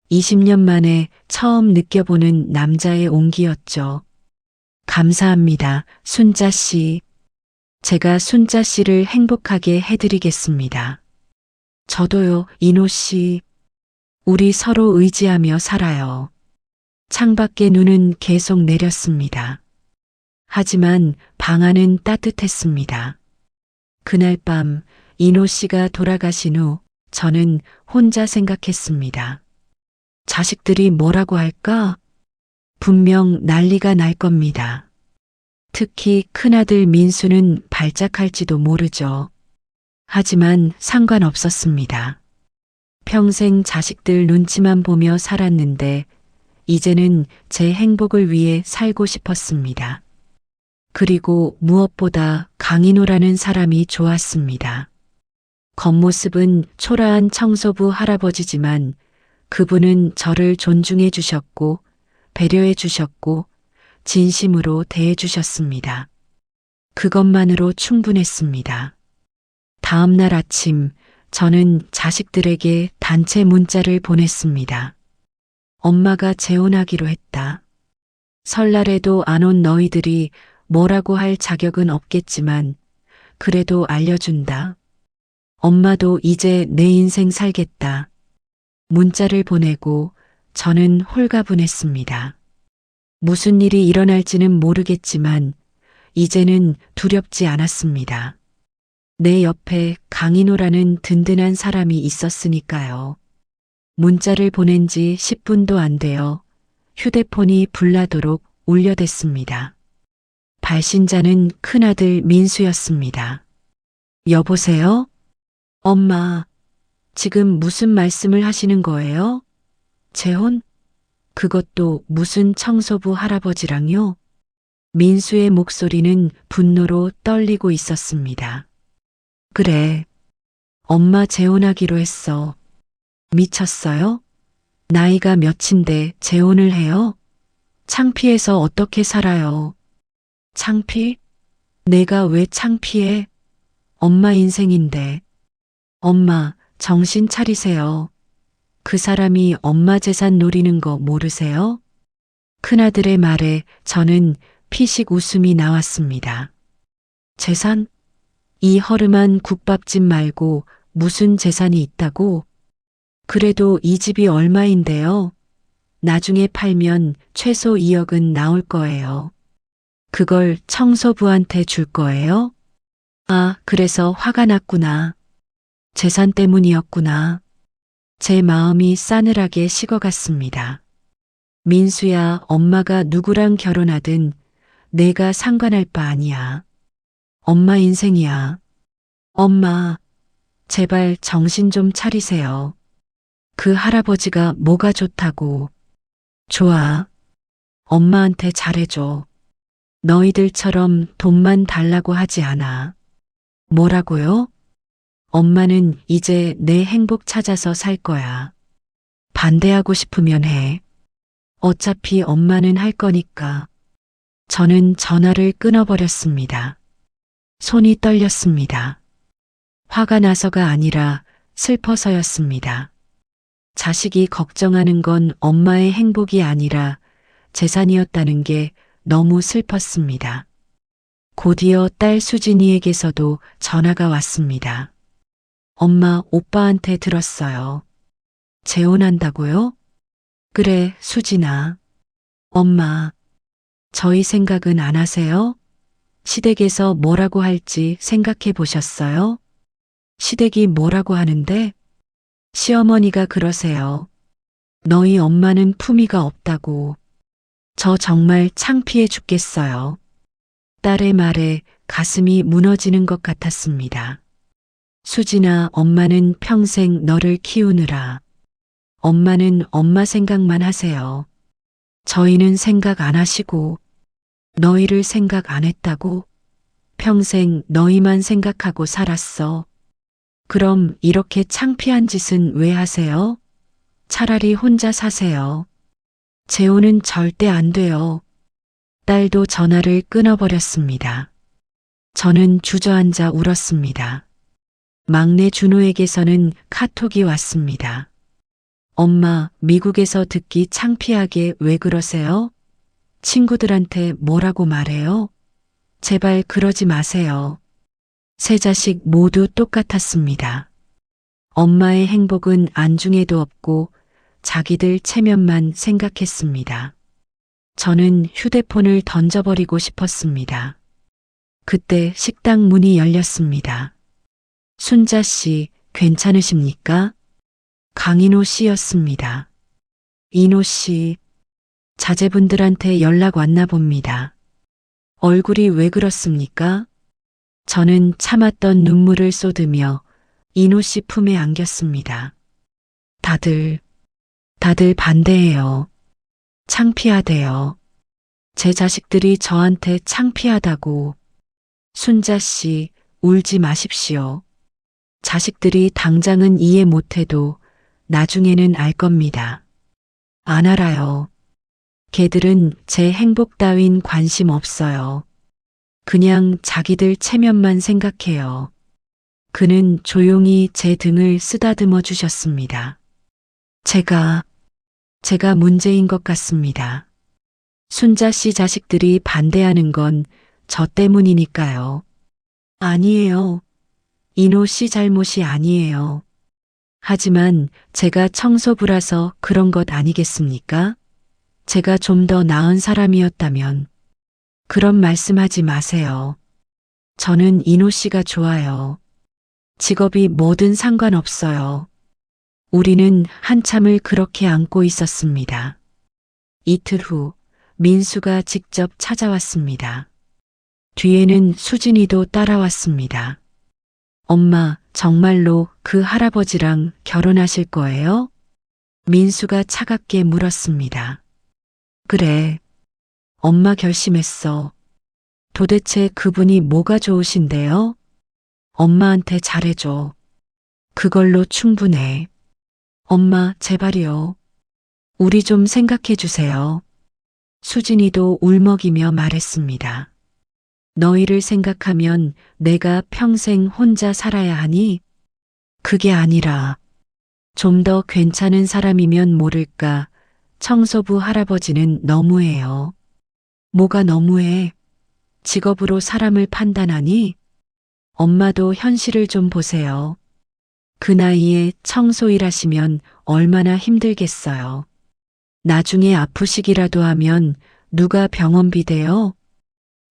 20년 만에 처음 느껴보는 남자의 온기였죠. 감사합니다, 순자 씨. 제가 순자 씨를 행복하게 해드리겠습니다. 저도요, 인호 씨. 우리 서로 의지하며 살아요. 창밖에 눈은 계속 내렸습니다. 하지만 방 안은 따뜻했습니다. 그날 밤 인호 씨가 돌아가신 후 저는 혼자 생각했습니다. 자식들이 뭐라고 할까? 분명 난리가 날 겁니다. 특히 큰아들 민수는 발작할지도 모르죠. 하지만 상관없었습니다. 평생 자식들 눈치만 보며 살았는데 이제는 제 행복을 위해 살고 싶었습니다. 그리고 무엇보다 강인호라는 사람이 좋았습니다. 겉모습은 초라한 청소부 할아버지지만 그분은 저를 존중해 주셨고 배려해 주셨고 진심으로 대해 주셨습니다. 그것만으로 충분했습니다. 다음 날 아침 저는 자식들에게 단체 문자를 보냈습니다. 엄마가 재혼하기로 했다. 설날에도 안 온 너희들이 뭐라고 할 자격은 없겠지만 그래도 알려준다. 엄마도 이제 내 인생 살겠다. 문자를 보내고 저는 홀가분했습니다. 무슨 일이 일어날지는 모르겠지만 이제는 두렵지 않았습니다. 내 옆에 강인호라는 든든한 사람이 있었으니까요. 문자를 보낸 지 10분도 안 되어 휴대폰이 불나도록 울려댔습니다. 발신자는 큰아들 민수였습니다. 여보세요? 엄마, 지금 무슨 말씀을 하시는 거예요? 재혼? 그것도 무슨 청소부 할아버지랑요? 민수의 목소리는 분노로 떨리고 있었습니다. 그래, 엄마 재혼하기로 했어. 미쳤어요? 나이가 몇인데 재혼을 해요? 창피해서 어떻게 살아요? 창피? 내가 왜 창피해? 엄마 인생인데. 엄마, 정신 차리세요. 그 사람이 엄마 재산 노리는 거 모르세요? 큰아들의 말에 저는 피식 웃음이 나왔습니다. 재산? 이 허름한 국밥집 말고 무슨 재산이 있다고? 그래도 이 집이 얼마인데요? 나중에 팔면 최소 2억은 나올 거예요. 그걸 청소부한테 줄 거예요? 아, 그래서 화가 났구나. 재산 때문이었구나. 제 마음이 싸늘하게 식어갔습니다. 민수야, 엄마가 누구랑 결혼하든 내가 상관할 바 아니야. 엄마 인생이야. 엄마, 제발 정신 좀 차리세요. 그 할아버지가 뭐가 좋다고. 좋아. 엄마한테 잘해줘. 너희들처럼 돈만 달라고 하지 않아. 뭐라고요? 엄마는 이제 내 행복 찾아서 살 거야. 반대하고 싶으면 해. 어차피 엄마는 할 거니까. 저는 전화를 끊어버렸습니다. 손이 떨렸습니다. 화가 나서가 아니라 슬퍼서였습니다. 자식이 걱정하는 건 엄마의 행복이 아니라 재산이었다는 게 너무 슬펐습니다. 곧이어 딸 수진이에게서도 전화가 왔습니다. 엄마, 오빠한테 들었어요. 재혼한다고요? 그래, 수진아. 엄마, 저희 생각은 안 하세요? 시댁에서 뭐라고 할지 생각해 보셨어요? 시댁이 뭐라고 하는데? 시어머니가 그러세요. 너희 엄마는 품위가 없다고. 저 정말 창피해 죽겠어요. 딸의 말에 가슴이 무너지는 것 같았습니다. 수진아, 엄마는 평생 너를 키우느라. 엄마는 엄마 생각만 하세요. 저희는 생각 안 하시고 너희를 생각 안 했다고? 평생 너희만 생각하고 살았어. 그럼 이렇게 창피한 짓은 왜 하세요? 차라리 혼자 사세요. 재혼은 절대 안 돼요. 딸도 전화를 끊어버렸습니다. 저는 주저앉아 울었습니다. 막내 준호에게서는 카톡이 왔습니다. 엄마, 미국에서 듣기 창피하게 왜 그러세요? 친구들한테 뭐라고 말해요? 제발 그러지 마세요. 세 자식 모두 똑같았습니다. 엄마의 행복은 안중에도 없고 자기들 체면만 생각했습니다. 저는 휴대폰을 던져버리고 싶었습니다. 그때 식당 문이 열렸습니다. 순자 씨, 괜찮으십니까? 강인호 씨였습니다. 인호 씨, 자제분들한테 연락 왔나 봅니다. 얼굴이 왜 그렇습니까? 저는 참았던 눈물을 쏟으며 인호 씨 품에 안겼습니다. 다들 반대해요. 창피하대요. 제 자식들이 저한테 창피하다고. 순자 씨, 울지 마십시오. 자식들이 당장은 이해 못해도 나중에는 알 겁니다. 안 알아요. 걔들은 제 행복 따윈 관심 없어요. 그냥 자기들 체면만 생각해요. 그는 조용히 제 등을 쓰다듬어 주셨습니다. 제가 문제인 것 같습니다. 순자 씨 자식들이 반대하는 건 저 때문이니까요. 아니에요. 인호 씨 잘못이 아니에요. 하지만 제가 청소부라서 그런 것 아니겠습니까? 제가 좀 더 나은 사람이었다면. 그런 말씀하지 마세요. 저는 인호 씨가 좋아요. 직업이 뭐든 상관없어요. 우리는 한참을 그렇게 안고 있었습니다. 이틀 후 민수가 직접 찾아왔습니다. 뒤에는 수진이도 따라왔습니다. 엄마, 정말로 그 할아버지랑 결혼하실 거예요? 민수가 차갑게 물었습니다. 그래. 엄마 결심했어. 도대체 그분이 뭐가 좋으신데요? 엄마한테 잘해줘. 그걸로 충분해. 엄마, 제발이요. 우리 좀 생각해 주세요. 수진이도 울먹이며 말했습니다. 너희를 생각하면 내가 평생 혼자 살아야 하니? 그게 아니라 좀 더 괜찮은 사람이면 모를까. 청소부 할아버지는 너무해요. 뭐가 너무해? 직업으로 사람을 판단하니? 엄마도 현실을 좀 보세요. 그 나이에 청소 일하시면 얼마나 힘들겠어요. 나중에 아프시기라도 하면 누가 병원비 대요?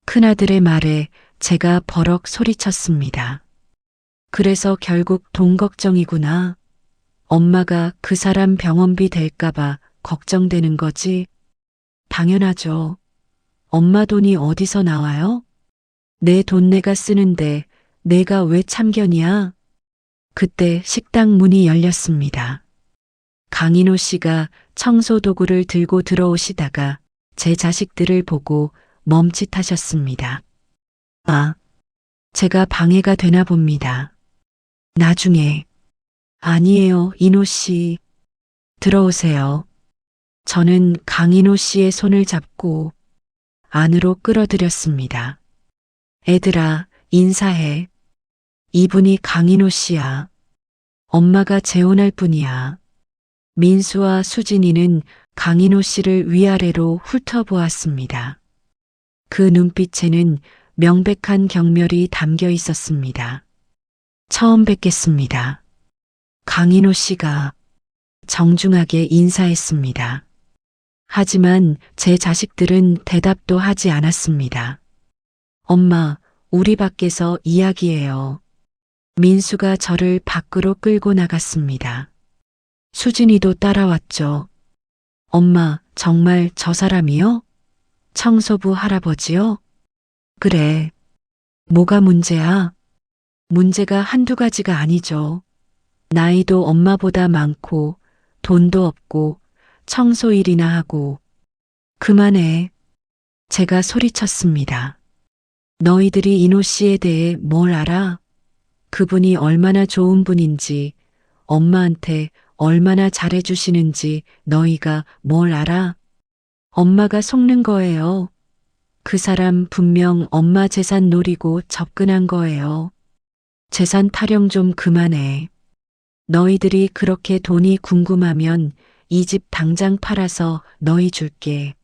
큰아들의 말에 제가 버럭 소리쳤습니다. 그래서 결국 돈 걱정이구나. 엄마가 그 사람 병원비 댈까봐 걱정되는 거지. 당연하죠. 엄마 돈이 어디서 나와요? 내 돈 내가 쓰는데 내가 왜 참견이야? 그때 식당 문이 열렸습니다. 강인호 씨가 청소 도구를 들고 들어오시다가 제 자식들을 보고 멈칫하셨습니다. 아, 제가 방해가 되나 봅니다. 나중에. 아니에요, 인호 씨. 들어오세요. 저는 강인호 씨의 손을 잡고 안으로 끌어들였습니다. 애들아, 인사해. 이분이 강인호 씨야. 엄마가 재혼할 분이야. 민수와 수진이는 강인호 씨를 위아래로 훑어보았습니다. 그 눈빛에는 명백한 경멸이 담겨 있었습니다. 처음 뵙겠습니다. 강인호 씨가 정중하게 인사했습니다. 하지만 제 자식들은 대답도 하지 않았습니다. 엄마, 우리 밖에서 이야기해요. 민수가 저를 밖으로 끌고 나갔습니다. 수진이도 따라왔죠. 엄마, 정말 저 사람이요? 청소부 할아버지요? 그래. 뭐가 문제야? 문제가 한두 가지가 아니죠. 나이도 엄마보다 많고 돈도 없고 청소 일이나 하고. 그만해. 제가 소리쳤습니다. 너희들이 인호 씨에 대해 뭘 알아? 그분이 얼마나 좋은 분인지, 엄마한테 얼마나 잘해주시는지 너희가 뭘 알아? 엄마가 속는 거예요. 그 사람 분명 엄마 재산 노리고 접근한 거예요. 재산 타령 좀 그만해. 너희들이 그렇게 돈이 궁금하면 이 집 당장 팔아서 너희 줄게.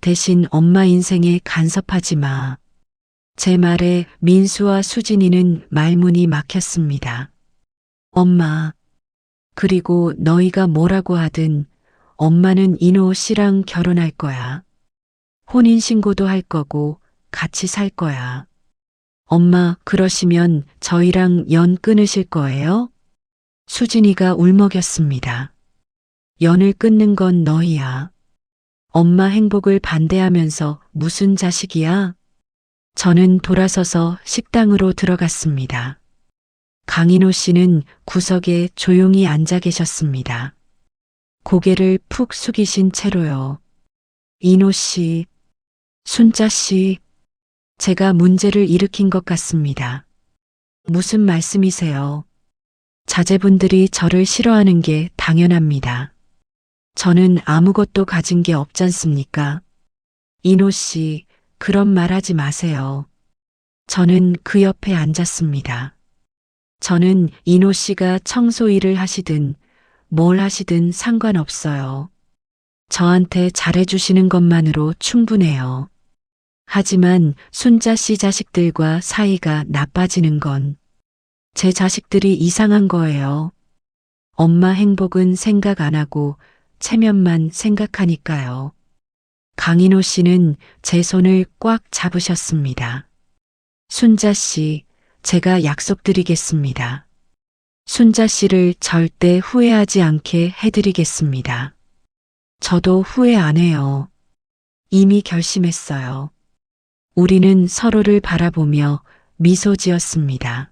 대신 엄마 인생에 간섭하지 마. 제 말에 민수와 수진이는 말문이 막혔습니다. 엄마, 그리고 너희가 뭐라고 하든 엄마는 인호 씨랑 결혼할 거야. 혼인신고도 할 거고 같이 살 거야. 엄마, 그러시면 저희랑 연 끊으실 거예요? 수진이가 울먹였습니다. 연을 끊는 건 너희야. 엄마 행복을 반대하면서 무슨 자식이야? 저는 돌아서서 식당으로 들어갔습니다. 강인호 씨는 구석에 조용히 앉아 계셨습니다. 고개를 푹 숙이신 채로요. 인호 씨, 순자 씨, 제가 문제를 일으킨 것 같습니다. 무슨 말씀이세요? 자제분들이 저를 싫어하는 게 당연합니다. 저는 아무것도 가진 게 없잖습니까? 인호 씨, 그런 말 하지 마세요. 저는 그 옆에 앉았습니다. 저는 인호 씨가 청소 일을 하시든 뭘 하시든 상관없어요. 저한테 잘해주시는 것만으로 충분해요. 하지만 순자 씨 자식들과 사이가 나빠지는 건 제 자식들이 이상한 거예요. 엄마 행복은 생각 안 하고 체면만 생각하니까요. 강인호 씨는 제 손을 꽉 잡으셨습니다. 순자 씨, 제가 약속드리겠습니다. 순자 씨를 절대 후회하지 않게 해드리겠습니다. 저도 후회 안 해요. 이미 결심했어요. 우리는 서로를 바라보며 미소 지었습니다.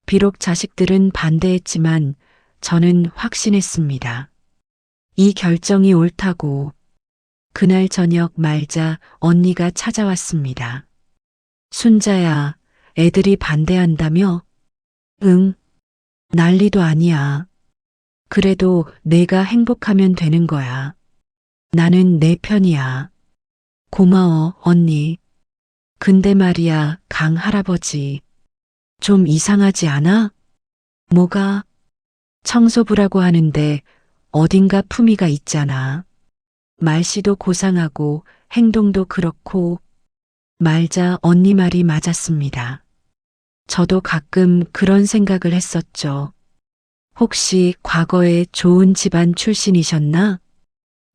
비록 자식들은 반대했지만 저는 확신했습니다. 이 결정이 옳다고. 그날 저녁 말자 언니가 찾아왔습니다. 순자야, 애들이 반대한다며? 응, 난리도 아니야. 그래도 내가 행복하면 되는 거야. 나는 내 편이야. 고마워, 언니. 근데 말이야, 강 할아버지. 좀 이상하지 않아? 뭐가? 청소부라고 하는데 어딘가 품위가 있잖아. 말씨도 고상하고 행동도 그렇고. 말자 언니 말이 맞았습니다. 저도 가끔 그런 생각을 했었죠. 혹시 과거에 좋은 집안 출신이셨나?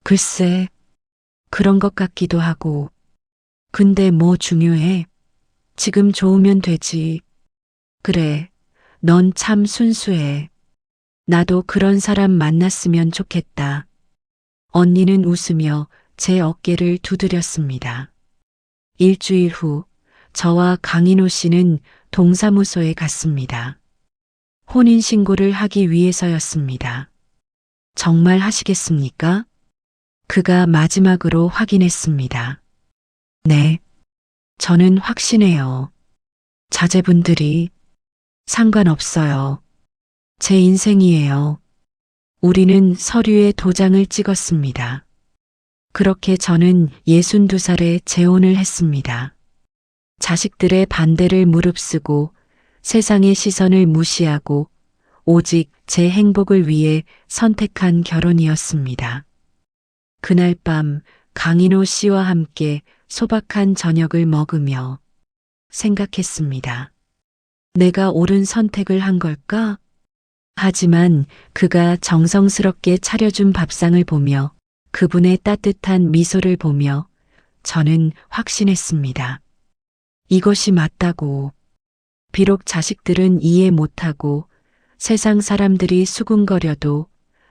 글쎄, 그런 것 같기도 하고. 근데 뭐 중요해? 지금 좋으면 되지. 그래, 넌 참 순수해. 나도 그런 사람 만났으면 좋겠다. 언니는 웃으며 제 어깨를 두드렸습니다. 일주일 후, 저와 강인호 씨는 동사무소에 갔습니다. 혼인신고를 하기 위해서였습니다. 정말 하시겠습니까? 그가 마지막으로 확인했습니다. 네, 저는 확신해요. 자제분들이 상관없어요. 제 인생이에요. 우리는 서류에 도장을 찍었습니다. 그렇게 저는 62살에 재혼을 했습니다. 자식들의 반대를 무릅쓰고 세상의 시선을 무시하고 오직 제 행복을 위해 선택한 결혼이었습니다. 그날 밤 강인호 씨와 함께 소박한 저녁을 먹으며 생각했습니다. 내가 옳은 선택을 한 걸까? 하지만 그가 정성스럽게 차려준 밥상을 보며 그분의 따뜻한 미소를 보며 저는 확신했습니다. 이것이 맞다고. 비록 자식들은 이해 못하고 세상 사람들이 수군거려도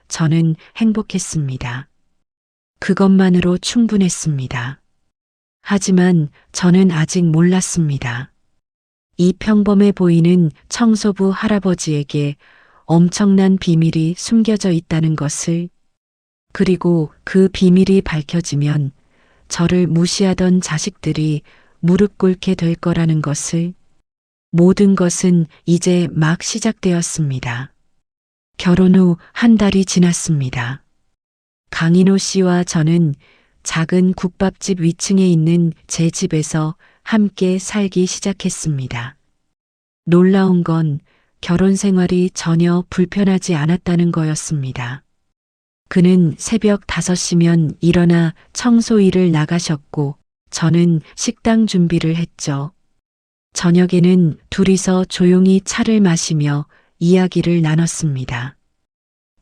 저는 행복했습니다. 그것만으로 충분했습니다. 하지만 저는 아직 몰랐습니다. 이 평범해 보이는 청소부 할아버지에게 엄청난 비밀이 숨겨져 있다는 것을, 그리고 그 비밀이 밝혀지면 저를 무시하던 자식들이 무릎 꿇게 될 거라는 것을. 모든 것은 이제 막 시작되었습니다. 결혼 후 한 달이 지났습니다. 강인호 씨와 저는 작은 국밥집 위층에 있는 제 집에서 함께 살기 시작했습니다. 놀라운 건 결혼 생활이 전혀 불편하지 않았다는 거였습니다. 그는 새벽 5시면 일어나 청소 일을 나가셨고 저는 식당 준비를 했죠. 저녁에는 둘이서 조용히 차를 마시며 이야기를 나눴습니다.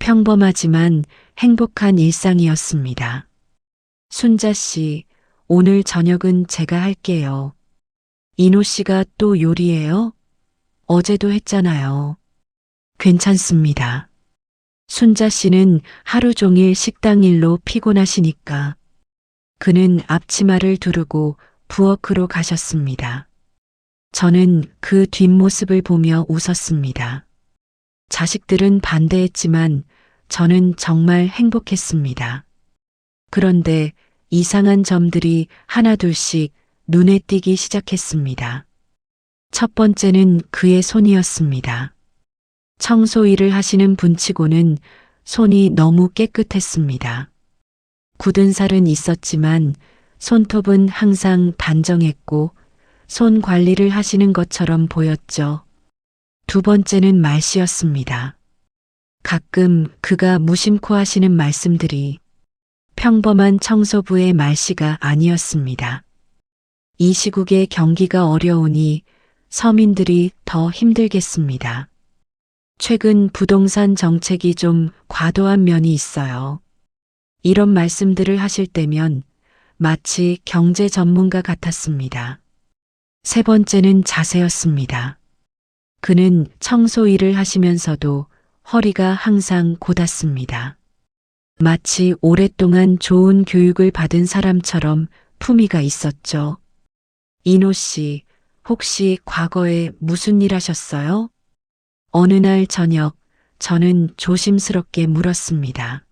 평범하지만 행복한 일상이었습니다. 순자 씨, 오늘 저녁은 제가 할게요. 이노 씨가 또 요리해요? 어제도 했잖아요. 괜찮습니다. 순자 씨는 하루 종일 식당 일로 피곤하시니까. 그는 앞치마를 두르고 부엌으로 가셨습니다. 저는 그 뒷모습을 보며 웃었습니다. 자식들은 반대했지만 저는 정말 행복했습니다. 그런데 이상한 점들이 하나둘씩 눈에 띄기 시작했습니다. 첫 번째는 그의 손이었습니다. 청소 일을 하시는 분치고는 손이 너무 깨끗했습니다. 굳은 살은 있었지만 손톱은 항상 단정했고 손 관리를 하시는 것처럼 보였죠. 두 번째는 말씨였습니다. 가끔 그가 무심코 하시는 말씀들이 평범한 청소부의 말씨가 아니었습니다. 이 시국에 경기가 어려우니 서민들이 더 힘들겠습니다. 최근 부동산 정책이 좀 과도한 면이 있어요. 이런 말씀들을 하실 때면 마치 경제 전문가 같았습니다. 세 번째는 자세였습니다. 그는 청소 일을 하시면서도 허리가 항상 곧았습니다. 마치 오랫동안 좋은 교육을 받은 사람처럼 품위가 있었죠. 이노 씨, 혹시 과거에 무슨 일 하셨어요? 어느 날 저녁, 저는 조심스럽게 물었습니다.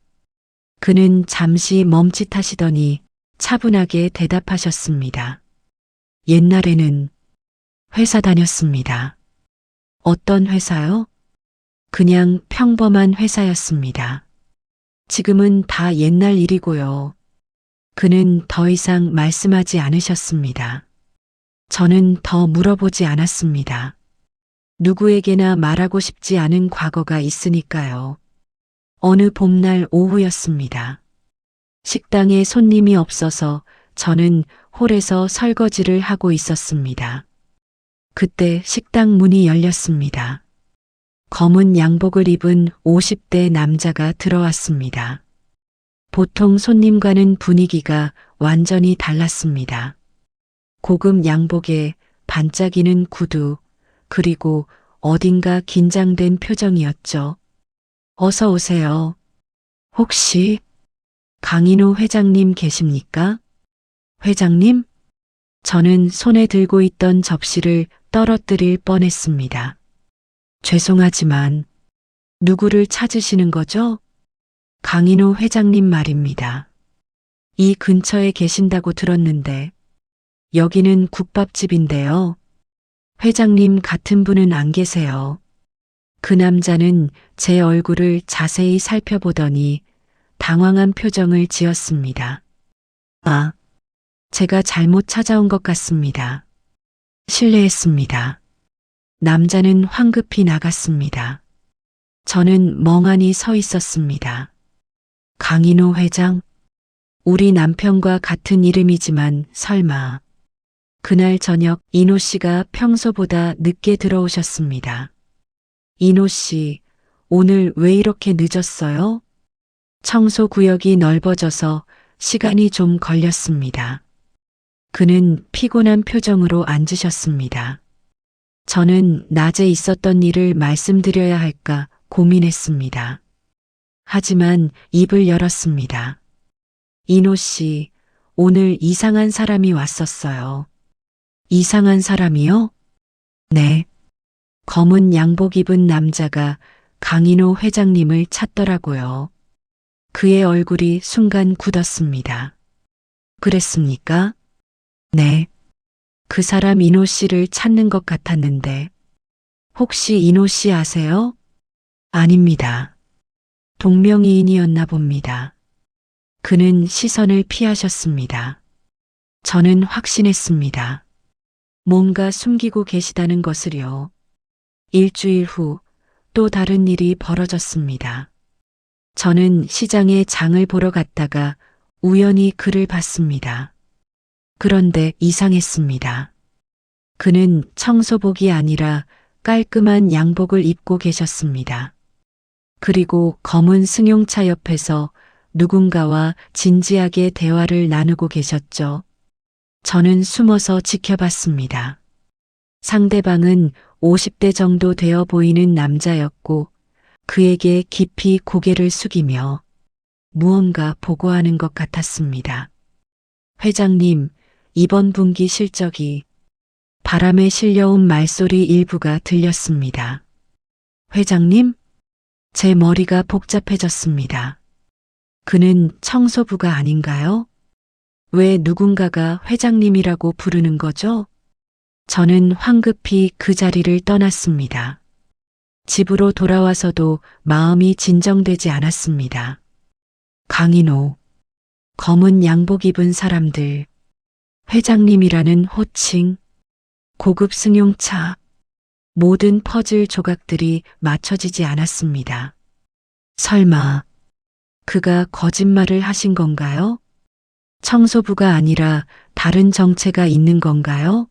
그는 잠시 멈칫하시더니 차분하게 대답하셨습니다. 옛날에는 회사 다녔습니다. 어떤 회사요? 그냥 평범한 회사였습니다. 지금은 다 옛날 일이고요. 그는 더 이상 말씀하지 않으셨습니다. 저는 더 물어보지 않았습니다. 누구에게나 말하고 싶지 않은 과거가 있으니까요. 어느 봄날 오후였습니다. 식당에 손님이 없어서 저는 홀에서 설거지를 하고 있었습니다. 그때 식당 문이 열렸습니다. 검은 양복을 입은 50대 남자가 들어왔습니다. 보통 손님과는 분위기가 완전히 달랐습니다. 고급 양복에 반짝이는 구두, 그리고 어딘가 긴장된 표정이었죠. 어서 오세요. 혹시 강인호 회장님 계십니까? 회장님? 저는 손에 들고 있던 접시를 떨어뜨릴 뻔했습니다. 죄송하지만 누구를 찾으시는 거죠? 강인호 회장님 말입니다. 이 근처에 계신다고 들었는데 여기는 국밥집인데요. 회장님 같은 분은 안 계세요. 그 남자는 제 얼굴을 자세히 살펴보더니 당황한 표정을 지었습니다. 아, 제가 잘못 찾아온 것 같습니다. 실례했습니다. 남자는 황급히 나갔습니다. 저는 멍하니 서 있었습니다. 강인호 회장? 우리 남편과 같은 이름이지만 설마. 그날 저녁 이노 씨가 평소보다 늦게 들어오셨습니다. 이노 씨, 오늘 왜 이렇게 늦었어요? 청소 구역이 넓어져서 시간이 좀 걸렸습니다. 그는 피곤한 표정으로 앉으셨습니다. 저는 낮에 있었던 일을 말씀드려야 할까 고민했습니다. 하지만 입을 열었습니다. 이노 씨, 오늘 이상한 사람이 왔었어요. 이상한 사람이요? 네. 검은 양복 입은 남자가 강인호 회장님을 찾더라고요. 그의 얼굴이 순간 굳었습니다. 그랬습니까? 네. 그 사람 이노 씨를 찾는 것 같았는데. 혹시 이노 씨 아세요? 아닙니다. 동명이인이었나 봅니다. 그는 시선을 피하셨습니다. 저는 확신했습니다. 뭔가 숨기고 계시다는 것을요. 일주일 후 또 다른 일이 벌어졌습니다. 저는 시장에 장을 보러 갔다가 우연히 그를 봤습니다. 그런데 이상했습니다. 그는 청소복이 아니라 깔끔한 양복을 입고 계셨습니다. 그리고 검은 승용차 옆에서 누군가와 진지하게 대화를 나누고 계셨죠. 저는 숨어서 지켜봤습니다. 상대방은 50대 정도 되어 보이는 남자였고 그에게 깊이 고개를 숙이며 무언가 보고하는 것 같았습니다. 회장님, 이번 분기 실적이 바람에 실려온 말소리 일부가 들렸습니다. 회장님? 제 머리가 복잡해졌습니다. 그는 청소부가 아닌가요? 왜 누군가가 회장님이라고 부르는 거죠? 저는 황급히 그 자리를 떠났습니다. 집으로 돌아와서도 마음이 진정되지 않았습니다. 강인호, 검은 양복 입은 사람들, 회장님이라는 호칭, 고급 승용차, 모든 퍼즐 조각들이 맞춰지지 않았습니다. 설마 그가 거짓말을 하신 건가요? 청소부가 아니라 다른 정체가 있는 건가요?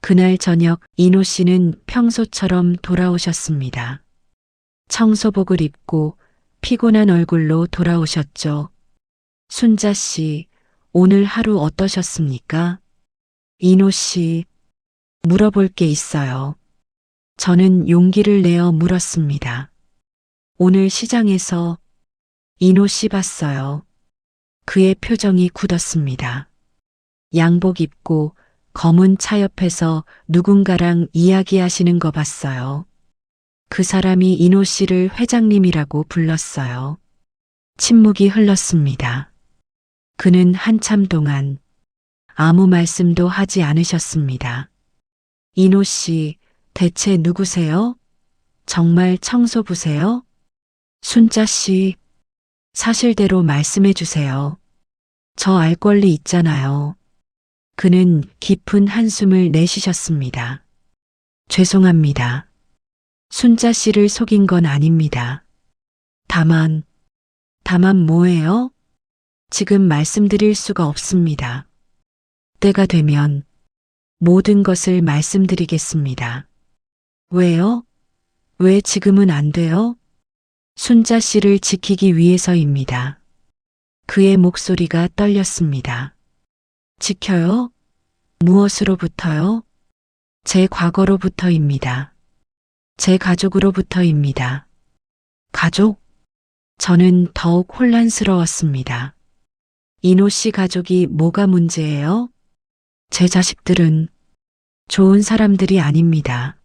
그날 저녁 인호 씨는 평소처럼 돌아오셨습니다. 청소복을 입고 피곤한 얼굴로 돌아오셨죠. 순자 씨, 오늘 하루 어떠셨습니까? 인호 씨, 물어볼 게 있어요. 저는 용기를 내어 물었습니다. 오늘 시장에서 인호 씨 봤어요. 그의 표정이 굳었습니다. 양복 입고 검은 차 옆에서 누군가랑 이야기하시는 거 봤어요. 그 사람이 인호 씨를 회장님이라고 불렀어요. 침묵이 흘렀습니다. 그는 한참 동안 아무 말씀도 하지 않으셨습니다. 인호 씨, 대체 누구세요? 정말 청소부세요? 순자 씨, 사실대로 말씀해 주세요. 저 알 권리 있잖아요. 그는 깊은 한숨을 내쉬셨습니다. 죄송합니다. 순자 씨를 속인 건 아닙니다. 다만 뭐예요? 지금 말씀드릴 수가 없습니다. 때가 되면 모든 것을 말씀드리겠습니다. 왜요? 왜 지금은 안 돼요? 순자 씨를 지키기 위해서입니다. 그의 목소리가 떨렸습니다. 지켜요? 무엇으로부터요? 제 과거로부터입니다. 제 가족으로부터입니다. 가족? 저는 더욱 혼란스러웠습니다. 인호 씨 가족이 뭐가 문제예요? 제 자식들은 좋은 사람들이 아닙니다.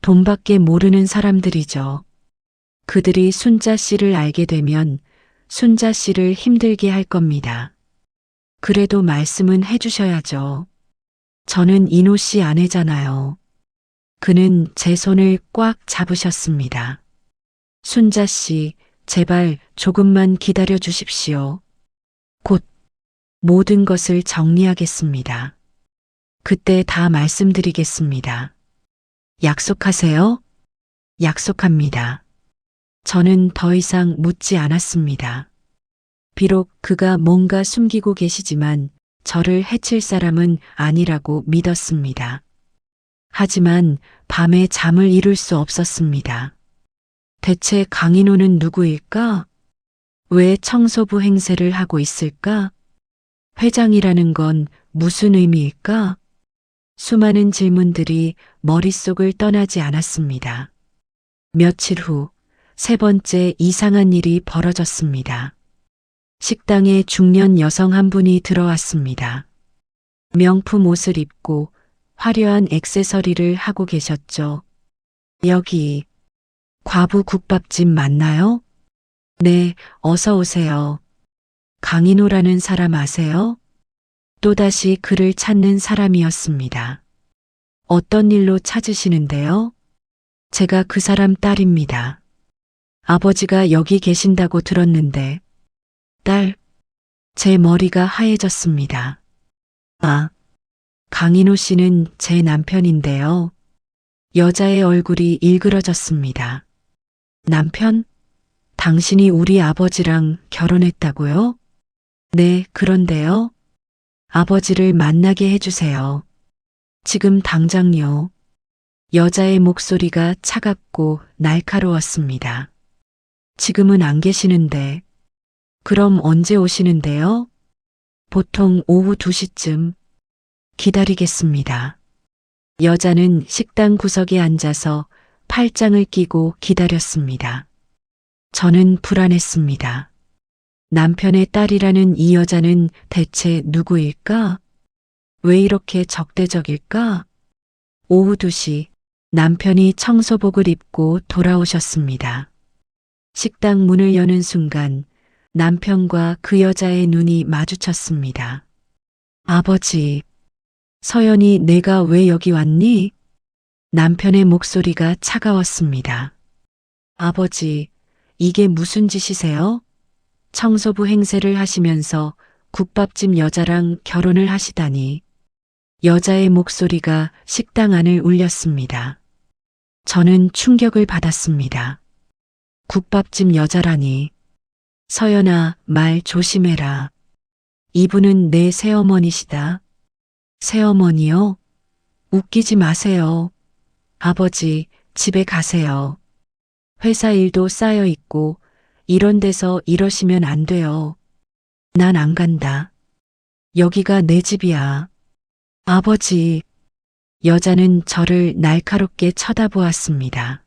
돈밖에 모르는 사람들이죠. 그들이 순자 씨를 알게 되면 순자 씨를 힘들게 할 겁니다. 그래도 말씀은 해주셔야죠. 저는 인호 씨 아내잖아요. 그는 제 손을 꽉 잡으셨습니다. 순자 씨, 제발 조금만 기다려 주십시오. 곧 모든 것을 정리하겠습니다. 그때 다 말씀드리겠습니다. 약속하세요? 약속합니다. 저는 더 이상 묻지 않았습니다. 비록 그가 뭔가 숨기고 계시지만 저를 해칠 사람은 아니라고 믿었습니다. 하지만 밤에 잠을 이룰 수 없었습니다. 대체 강인호는 누구일까? 왜 청소부 행세를 하고 있을까? 회장이라는 건 무슨 의미일까? 수많은 질문들이 머릿속을 떠나지 않았습니다. 며칠 후 세 번째 이상한 일이 벌어졌습니다. 식당에 중년 여성 한 분이 들어왔습니다. 명품 옷을 입고 화려한 액세서리를 하고 계셨죠. 여기 과부 국밥집 맞나요? 네, 어서 오세요. 강인호라는 사람 아세요? 또다시 그를 찾는 사람이었습니다. 어떤 일로 찾으시는데요? 제가 그 사람 딸입니다. 아버지가 여기 계신다고 들었는데, 딸, 제 머리가 하얘졌습니다. 아, 강인호 씨는 제 남편인데요. 여자의 얼굴이 일그러졌습니다. 남편? 당신이 우리 아버지랑 결혼했다고요? 네, 그런데요. 아버지를 만나게 해주세요. 지금 당장요. 여자의 목소리가 차갑고 날카로웠습니다. 지금은 안 계시는데, 그럼 언제 오시는데요? 보통 오후 2시쯤. 기다리겠습니다. 여자는 식당 구석에 앉아서 팔짱을 끼고 기다렸습니다. 저는 불안했습니다. 남편의 딸이라는 이 여자는 대체 누구일까? 왜 이렇게 적대적일까? 오후 2시 남편이 청소복을 입고 돌아오셨습니다. 식당 문을 여는 순간 남편과 그 여자의 눈이 마주쳤습니다. 아버지, 서연이 내가 왜 여기 왔니? 남편의 목소리가 차가웠습니다. 아버지, 이게 무슨 짓이세요? 청소부 행세를 하시면서 국밥집 여자랑 결혼을 하시다니. 여자의 목소리가 식당 안을 울렸습니다. 저는 충격을 받았습니다. 국밥집 여자라니. 서연아, 말 조심해라. 이분은 내 새어머니시다. 새어머니요? 웃기지 마세요. 아버지, 집에 가세요. 회사 일도 쌓여 있고 이런 데서 이러시면 안 돼요. 난 안 간다. 여기가 내 집이야. 아버지. 여자는 저를 날카롭게 쳐다보았습니다.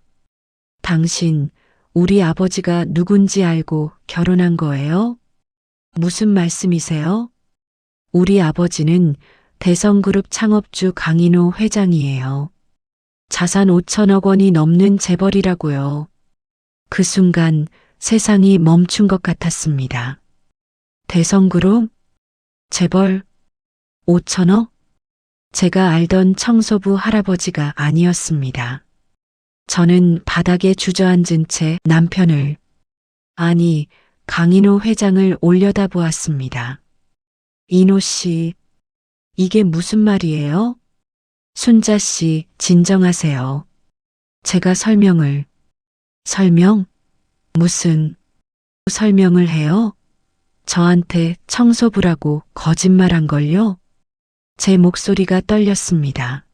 당신, 우리 아버지가 누군지 알고 결혼한 거예요? 무슨 말씀이세요? 우리 아버지는 대성그룹 창업주 강인호 회장이에요. 자산 5천억 원이 넘는 재벌이라고요. 그 순간 세상이 멈춘 것 같았습니다. 대성그룹? 재벌? 5천억? 제가 알던 청소부 할아버지가 아니었습니다. 저는 바닥에 주저앉은 채 남편을, 아니, 강인호 회장을 올려다보았습니다. 인호 씨, 이게 무슨 말이에요? 순자 씨, 진정하세요. 제가 설명? 무슨 설명을 해요? 저한테 청소부라고 거짓말한 걸요? 제 목소리가 떨렸습니다.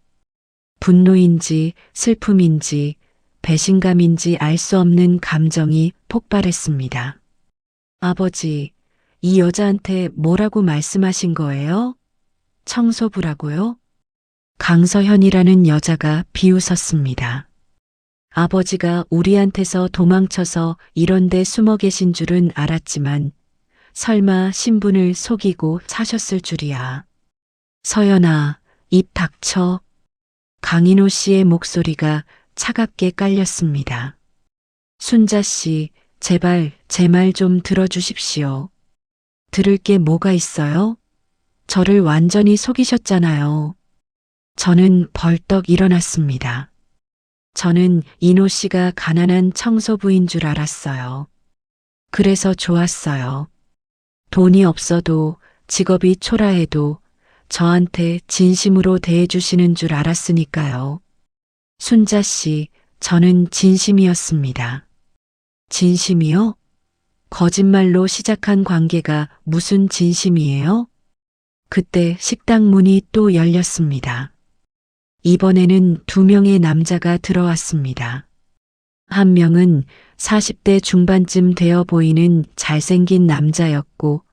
분노인지 슬픔인지 배신감인지 알 수 없는 감정이 폭발했습니다. 아버지, 이 여자한테 뭐라고 말씀하신 거예요? 청소부라고요? 강서현이라는 여자가 비웃었습니다. 아버지가 우리한테서 도망쳐서 이런 데 숨어 계신 줄은 알았지만 설마 신분을 속이고 사셨을 줄이야. 서연아, 입 닥쳐. 강인호 씨의 목소리가 차갑게 깔렸습니다. 순자 씨, 제발 제 말 좀 들어주십시오. 들을 게 뭐가 있어요? 저를 완전히 속이셨잖아요. 저는 벌떡 일어났습니다. 저는 인호 씨가 가난한 청소부인 줄 알았어요. 그래서 좋았어요. 돈이 없어도 직업이 초라해도 저한테 진심으로 대해주시는 줄 알았으니까요. 순자 씨, 저는 진심이었습니다. 진심이요? 거짓말로 시작한 관계가 무슨 진심이에요? 그때 식당 문이 또 열렸습니다. 이번에는 2명의 남자가 들어왔습니다. 한 명은 40대 중반쯤 되어 보이는 잘생긴 남자였고,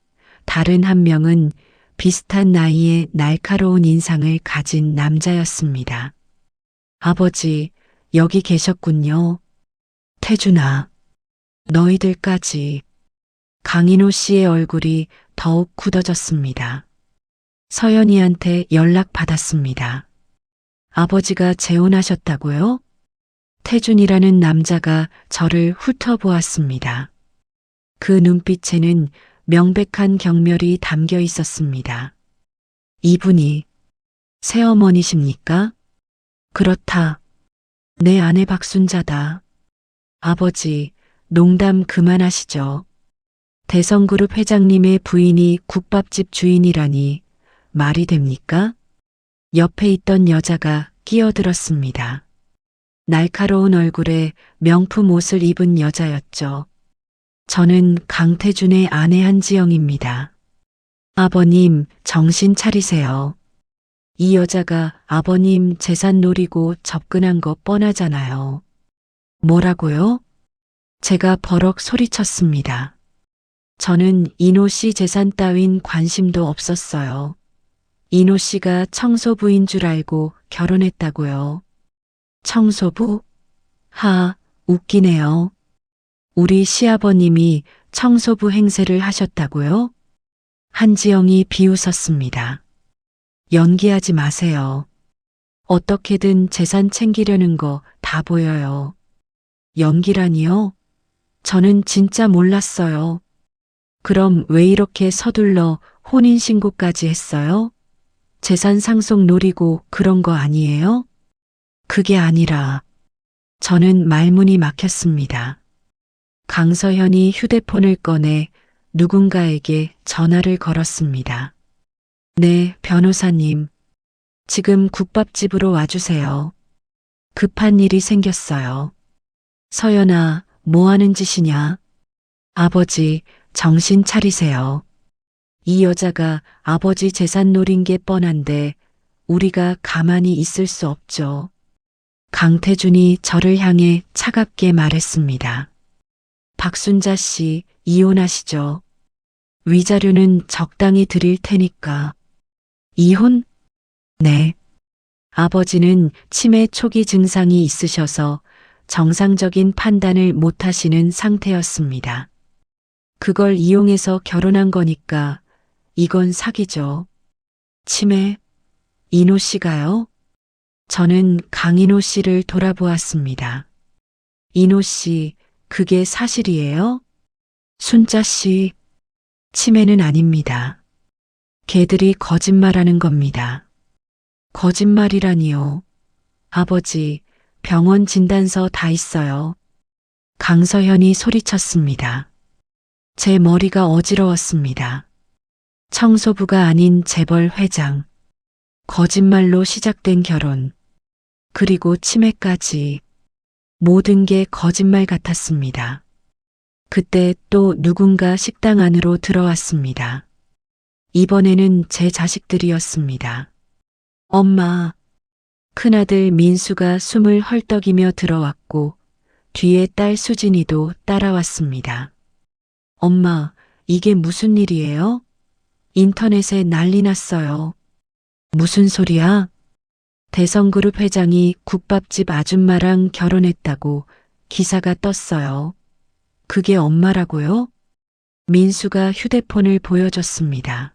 다른 한 명은 비슷한 나이에 날카로운 인상을 가진 남자였습니다. 아버지, 여기 계셨군요. 태준아, 너희들까지. 강인호 씨의 얼굴이 더욱 굳어졌습니다. 서연이한테 연락 받았습니다. 아버지가 재혼하셨다고요? 태준이라는 남자가 저를 훑어보았습니다. 그 눈빛에는 명백한 경멸이 담겨 있었습니다. 이분이 새어머니십니까? 그렇다. 내 아내 박순자다. 아버지, 농담 그만하시죠. 대성그룹 회장님의 부인이 국밥집 주인이라니 말이 됩니까? 옆에 있던 여자가 끼어들었습니다. 날카로운 얼굴에 명품 옷을 입은 여자였죠. 저는 강태준의 아내 한지영입니다. 아버님, 정신 차리세요. 이 여자가 아버님 재산 노리고 접근한 거 뻔하잖아요. 뭐라고요? 제가 버럭 소리쳤습니다. 저는 인호 씨 재산 따윈 관심도 없었어요. 이노 씨가 청소부인 줄 알고 결혼했다고요. 청소부? 웃기네요. 우리 시아버님이 청소부 행세를 하셨다고요? 한지영이 비웃었습니다. 연기하지 마세요. 어떻게든 재산 챙기려는 거 다 보여요. 연기라니요? 저는 진짜 몰랐어요. 그럼 왜 이렇게 서둘러 혼인신고까지 했어요? 재산 상속 노리고 그런 거 아니에요? 그게 아니라 저는 말문이 막혔습니다. 강서현이 휴대폰을 꺼내 누군가에게 전화를 걸었습니다. 네, 변호사님. 지금 국밥집으로 와주세요. 급한 일이 생겼어요. 서연아, 뭐 하는 짓이냐? 아버지, 정신 차리세요. 이 여자가 아버지 재산 노린 게 뻔한데 우리가 가만히 있을 수 없죠. 강태준이 저를 향해 차갑게 말했습니다. 박순자 씨, 이혼하시죠. 위자료는 적당히 드릴 테니까. 이혼? 네. 아버지는 치매 초기 증상이 있으셔서 정상적인 판단을 못 하시는 상태였습니다. 그걸 이용해서 결혼한 거니까 이건 사기죠. 치매? 이노 씨가요? 저는 강인호 씨를 돌아보았습니다. 이노 씨, 그게 사실이에요? 순자 씨, 치매는 아닙니다. 걔들이 거짓말하는 겁니다. 거짓말이라니요. 아버지, 병원 진단서 다 있어요. 강서현이 소리쳤습니다. 제 머리가 어지러웠습니다. 청소부가 아닌 재벌 회장. 거짓말로 시작된 결혼. 그리고 치매까지. 모든 게 거짓말 같았습니다. 그때 또 누군가 식당 안으로 들어왔습니다. 이번에는 제 자식들이었습니다. 엄마. 큰아들 민수가 숨을 헐떡이며 들어왔고 뒤에 딸 수진이도 따라왔습니다. 엄마, 이게 무슨 일이에요? 인터넷에 난리 났어요. 무슨 소리야? 대성그룹 회장이 국밥집 아줌마랑 결혼했다고 기사가 떴어요. 그게 엄마라고요? 민수가 휴대폰을 보여줬습니다.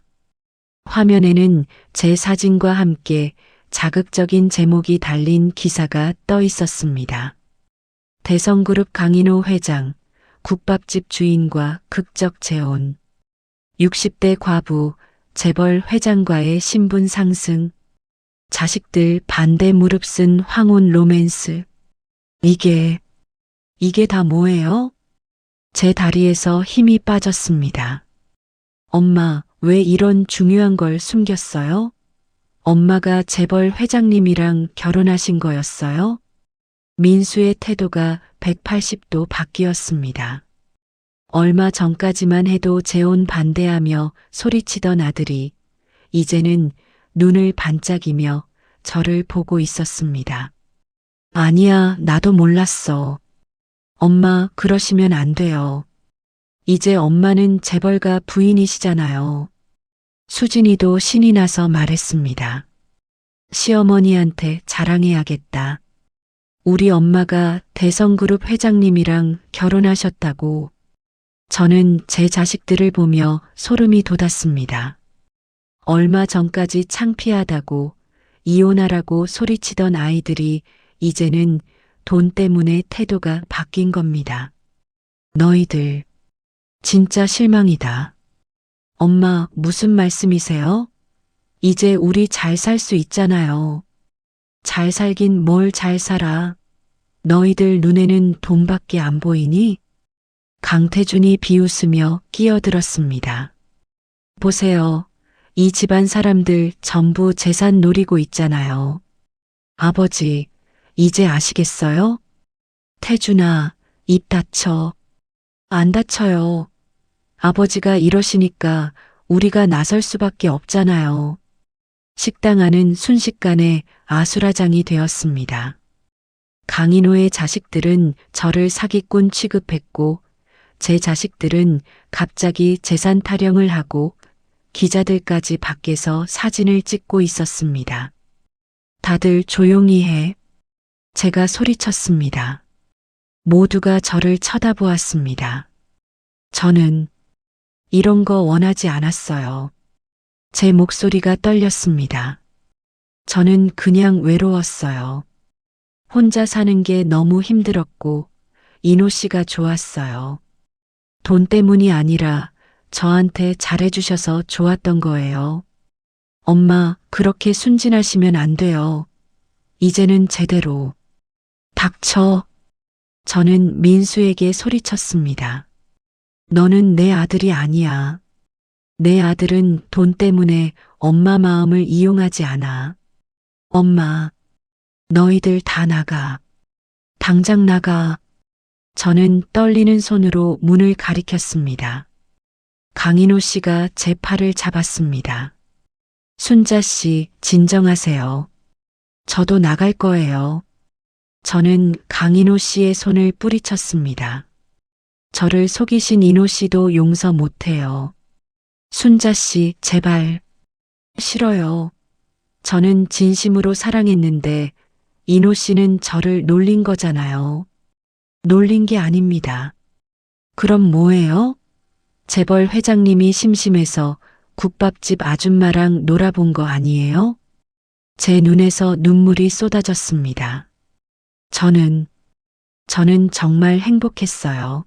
화면에는 제 사진과 함께 자극적인 제목이 달린 기사가 떠 있었습니다. 대성그룹 강인호 회장, 국밥집 주인과 극적 재혼. 60대 과부, 재벌 회장과의 신분 상승. 자식들 반대 무릅쓴 황혼 로맨스. 이게 다 뭐예요? 제 다리에서 힘이 빠졌습니다. 엄마, 왜 이런 중요한 걸 숨겼어요? 엄마가 재벌 회장님이랑 결혼하신 거였어요? 민수의 태도가 180도 바뀌었습니다. 얼마 전까지만 해도 재혼 반대하며 소리치던 아들이 이제는 눈을 반짝이며 저를 보고 있었습니다. 아니야, 나도 몰랐어. 엄마, 그러시면 안 돼요. 이제 엄마는 재벌가 부인이시잖아요. 수진이도 신이 나서 말했습니다. 시어머니한테 자랑해야겠다. 우리 엄마가 대성그룹 회장님이랑 결혼하셨다고. 저는 제 자식들을 보며 소름이 돋았습니다. 얼마 전까지 창피하다고 이혼하라고 소리치던 아이들이 이제는 돈 때문에 태도가 바뀐 겁니다. 너희들 진짜 실망이다. 엄마, 무슨 말씀이세요? 이제 우리 잘 살 수 있잖아요. 잘 살긴 뭘 잘 살아. 너희들 눈에는 돈밖에 안 보이니? 강태준이 비웃으며 끼어들었습니다. 보세요. 이 집안 사람들 전부 재산 노리고 있잖아요. 아버지, 이제 아시겠어요? 태준아, 입 닫혀. 안 닫혀요. 아버지가 이러시니까 우리가 나설 수밖에 없잖아요. 식당 안은 순식간에 아수라장이 되었습니다. 강인호의 자식들은 저를 사기꾼 취급했고 제 자식들은 갑자기 재산 타령을 하고 기자들까지 밖에서 사진을 찍고 있었습니다. 다들 조용히 해. 제가 소리쳤습니다. 모두가 저를 쳐다보았습니다. 저는 이런 거 원하지 않았어요. 제 목소리가 떨렸습니다. 저는 그냥 외로웠어요. 혼자 사는 게 너무 힘들었고 인호 씨가 좋았어요. 돈 때문이 아니라 저한테 잘해주셔서 좋았던 거예요. 엄마, 그렇게 순진하시면 안 돼요. 이제는 제대로. 닥쳐. 저는 민수에게 소리쳤습니다. 너는 내 아들이 아니야. 내 아들은 돈 때문에 엄마 마음을 이용하지 않아. 엄마, 너희들 다 나가. 당장 나가. 저는 떨리는 손으로 문을 가리켰습니다. 강인호 씨가 제 팔을 잡았습니다. 순자 씨, 진정하세요. 저도 나갈 거예요. 저는 강인호 씨의 손을 뿌리쳤습니다. 저를 속이신 인호 씨도 용서 못해요. 순자 씨, 제발. 싫어요. 저는 진심으로 사랑했는데 인호 씨는 저를 놀린 거잖아요. 놀린 게 아닙니다. 그럼 뭐예요? 재벌 회장님이 심심해서 국밥집 아줌마랑 놀아본 거 아니에요? 제 눈에서 눈물이 쏟아졌습니다. 저는 정말 행복했어요.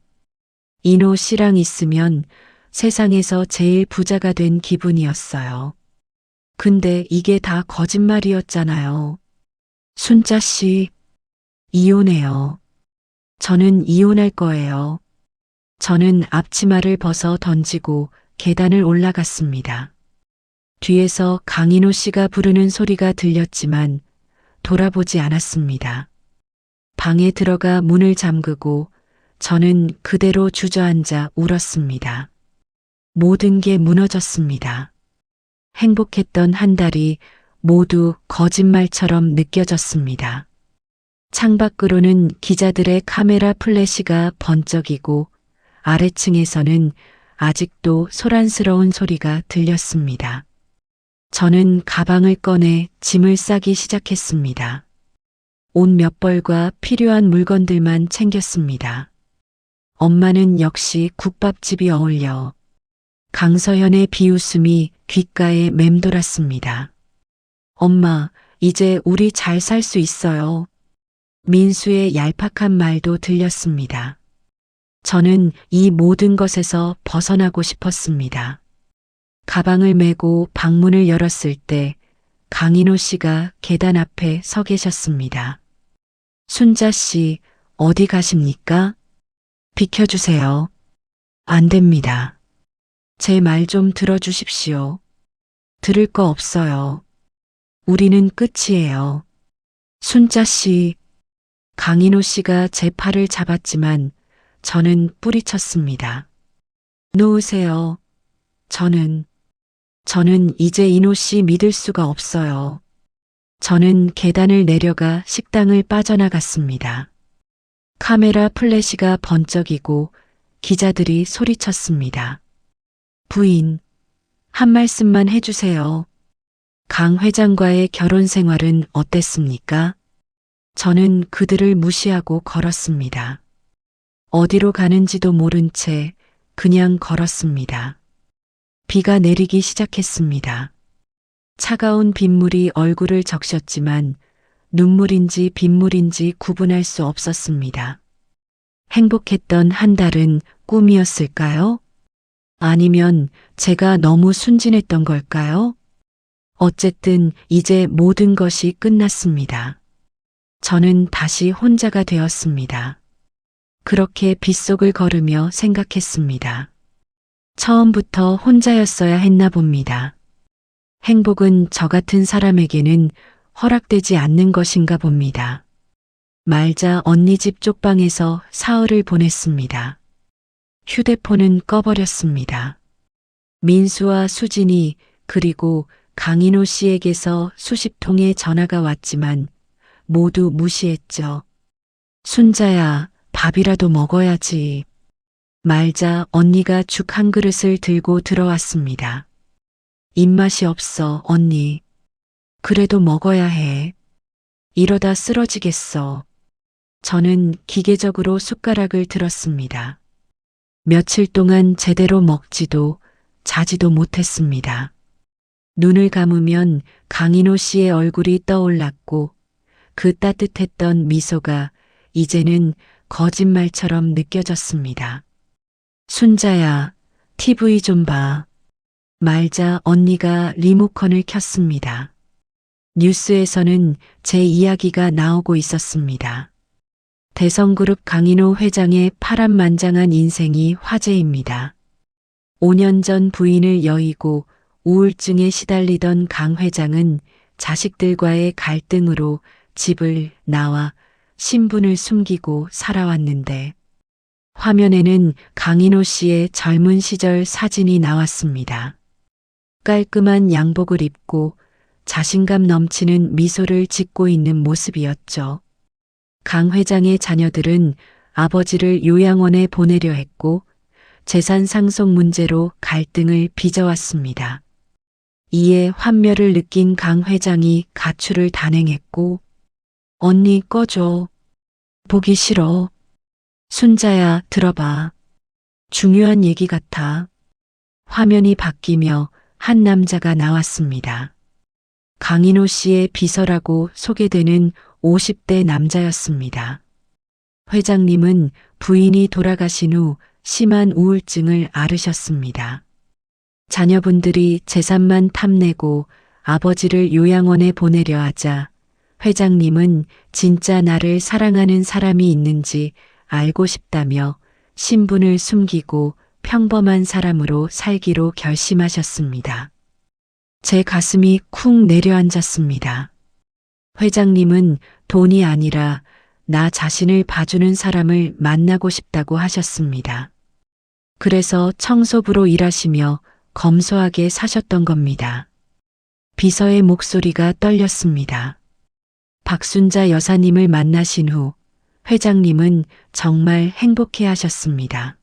인호 씨랑 있으면 세상에서 제일 부자가 된 기분이었어요. 근데 이게 다 거짓말이었잖아요. 순자 씨, 이혼해요. 저는 이혼할 거예요. 저는 앞치마를 벗어 던지고 계단을 올라갔습니다. 뒤에서 강인호 씨가 부르는 소리가 들렸지만 돌아보지 않았습니다. 방에 들어가 문을 잠그고 저는 그대로 주저앉아 울었습니다. 모든 게 무너졌습니다. 행복했던 한 달이 모두 거짓말처럼 느껴졌습니다. 창밖으로는 기자들의 카메라 플래시가 번쩍이고 아래층에서는 아직도 소란스러운 소리가 들렸습니다. 저는 가방을 꺼내 짐을 싸기 시작했습니다. 옷 몇 벌과 필요한 물건들만 챙겼습니다. 엄마는 역시 국밥집이 어울려 강서현의 비웃음이 귓가에 맴돌았습니다. 엄마, 이제 우리 잘 살 수 있어요. 민수의 얄팍한 말도 들렸습니다. 저는 이 모든 것에서 벗어나고 싶었습니다. 가방을 메고 방문을 열었을 때 강인호 씨가 계단 앞에 서 계셨습니다. 순자 씨, 어디 가십니까? 비켜주세요. 안 됩니다. 제 말 좀 들어주십시오. 들을 거 없어요. 우리는 끝이에요. 순자 씨, 강인호 씨가 제 팔을 잡았지만 저는 뿌리쳤습니다. 놓으세요. 저는 이제 인호 씨 믿을 수가 없어요. 저는 계단을 내려가 식당을 빠져나갔습니다. 카메라 플래시가 번쩍이고 기자들이 소리쳤습니다. 부인, 한 말씀만 해주세요. 강 회장과의 결혼 생활은 어땠습니까? 저는 그들을 무시하고 걸었습니다. 어디로 가는지도 모른 채 그냥 걸었습니다. 비가 내리기 시작했습니다. 차가운 빗물이 얼굴을 적셨지만 눈물인지 빗물인지 구분할 수 없었습니다. 행복했던 한 달은 꿈이었을까요? 아니면 제가 너무 순진했던 걸까요? 어쨌든 이제 모든 것이 끝났습니다. 저는 다시 혼자가 되었습니다. 그렇게 빗속을 걸으며 생각했습니다. 처음부터 혼자였어야 했나 봅니다. 행복은 저 같은 사람에게는 허락되지 않는 것인가 봅니다. 말자 언니 집 쪽방에서 사흘을 보냈습니다. 휴대폰은 꺼버렸습니다. 민수와 수진이 그리고 강인호 씨에게서 수십 통의 전화가 왔지만 모두 무시했죠. 순자야, 밥이라도 먹어야지. 말자 언니가 죽 한 그릇을 들고 들어왔습니다. 입맛이 없어, 언니. 그래도 먹어야 해. 이러다 쓰러지겠어. 저는 기계적으로 숟가락을 들었습니다. 며칠 동안 제대로 먹지도 자지도 못했습니다. 눈을 감으면 강인호 씨의 얼굴이 떠올랐고 그 따뜻했던 미소가 이제는 거짓말처럼 느껴졌습니다. 순자야, TV 좀 봐. 말자 언니가 리모컨을 켰습니다. 뉴스에서는 제 이야기가 나오고 있었습니다. 대성그룹 강인호 회장의 파란만장한 인생이 화제입니다. 5년 전 부인을 여의고 우울증에 시달리던 강 회장은 자식들과의 갈등으로 집을 나와 신분을 숨기고 살아왔는데 화면에는 강인호 씨의 젊은 시절 사진이 나왔습니다. 깔끔한 양복을 입고 자신감 넘치는 미소를 짓고 있는 모습이었죠. 강 회장의 자녀들은 아버지를 요양원에 보내려 했고 재산 상속 문제로 갈등을 빚어왔습니다. 이에 환멸을 느낀 강 회장이 가출을 단행했고 언니 꺼줘. 보기 싫어. 순자야 들어봐. 중요한 얘기 같아. 화면이 바뀌며 한 남자가 나왔습니다. 강인호 씨의 비서라고 소개되는 50대 남자였습니다. 회장님은 부인이 돌아가신 후 심한 우울증을 앓으셨습니다. 자녀분들이 재산만 탐내고 아버지를 요양원에 보내려 하자 회장님은 진짜 나를 사랑하는 사람이 있는지 알고 싶다며 신분을 숨기고 평범한 사람으로 살기로 결심하셨습니다. 제 가슴이 쿵 내려앉았습니다. 회장님은 돈이 아니라 나 자신을 봐주는 사람을 만나고 싶다고 하셨습니다. 그래서 청소부로 일하시며 검소하게 사셨던 겁니다. 비서의 목소리가 떨렸습니다. 박순자 여사님을 만나신 후 회장님은 정말 행복해 하셨습니다.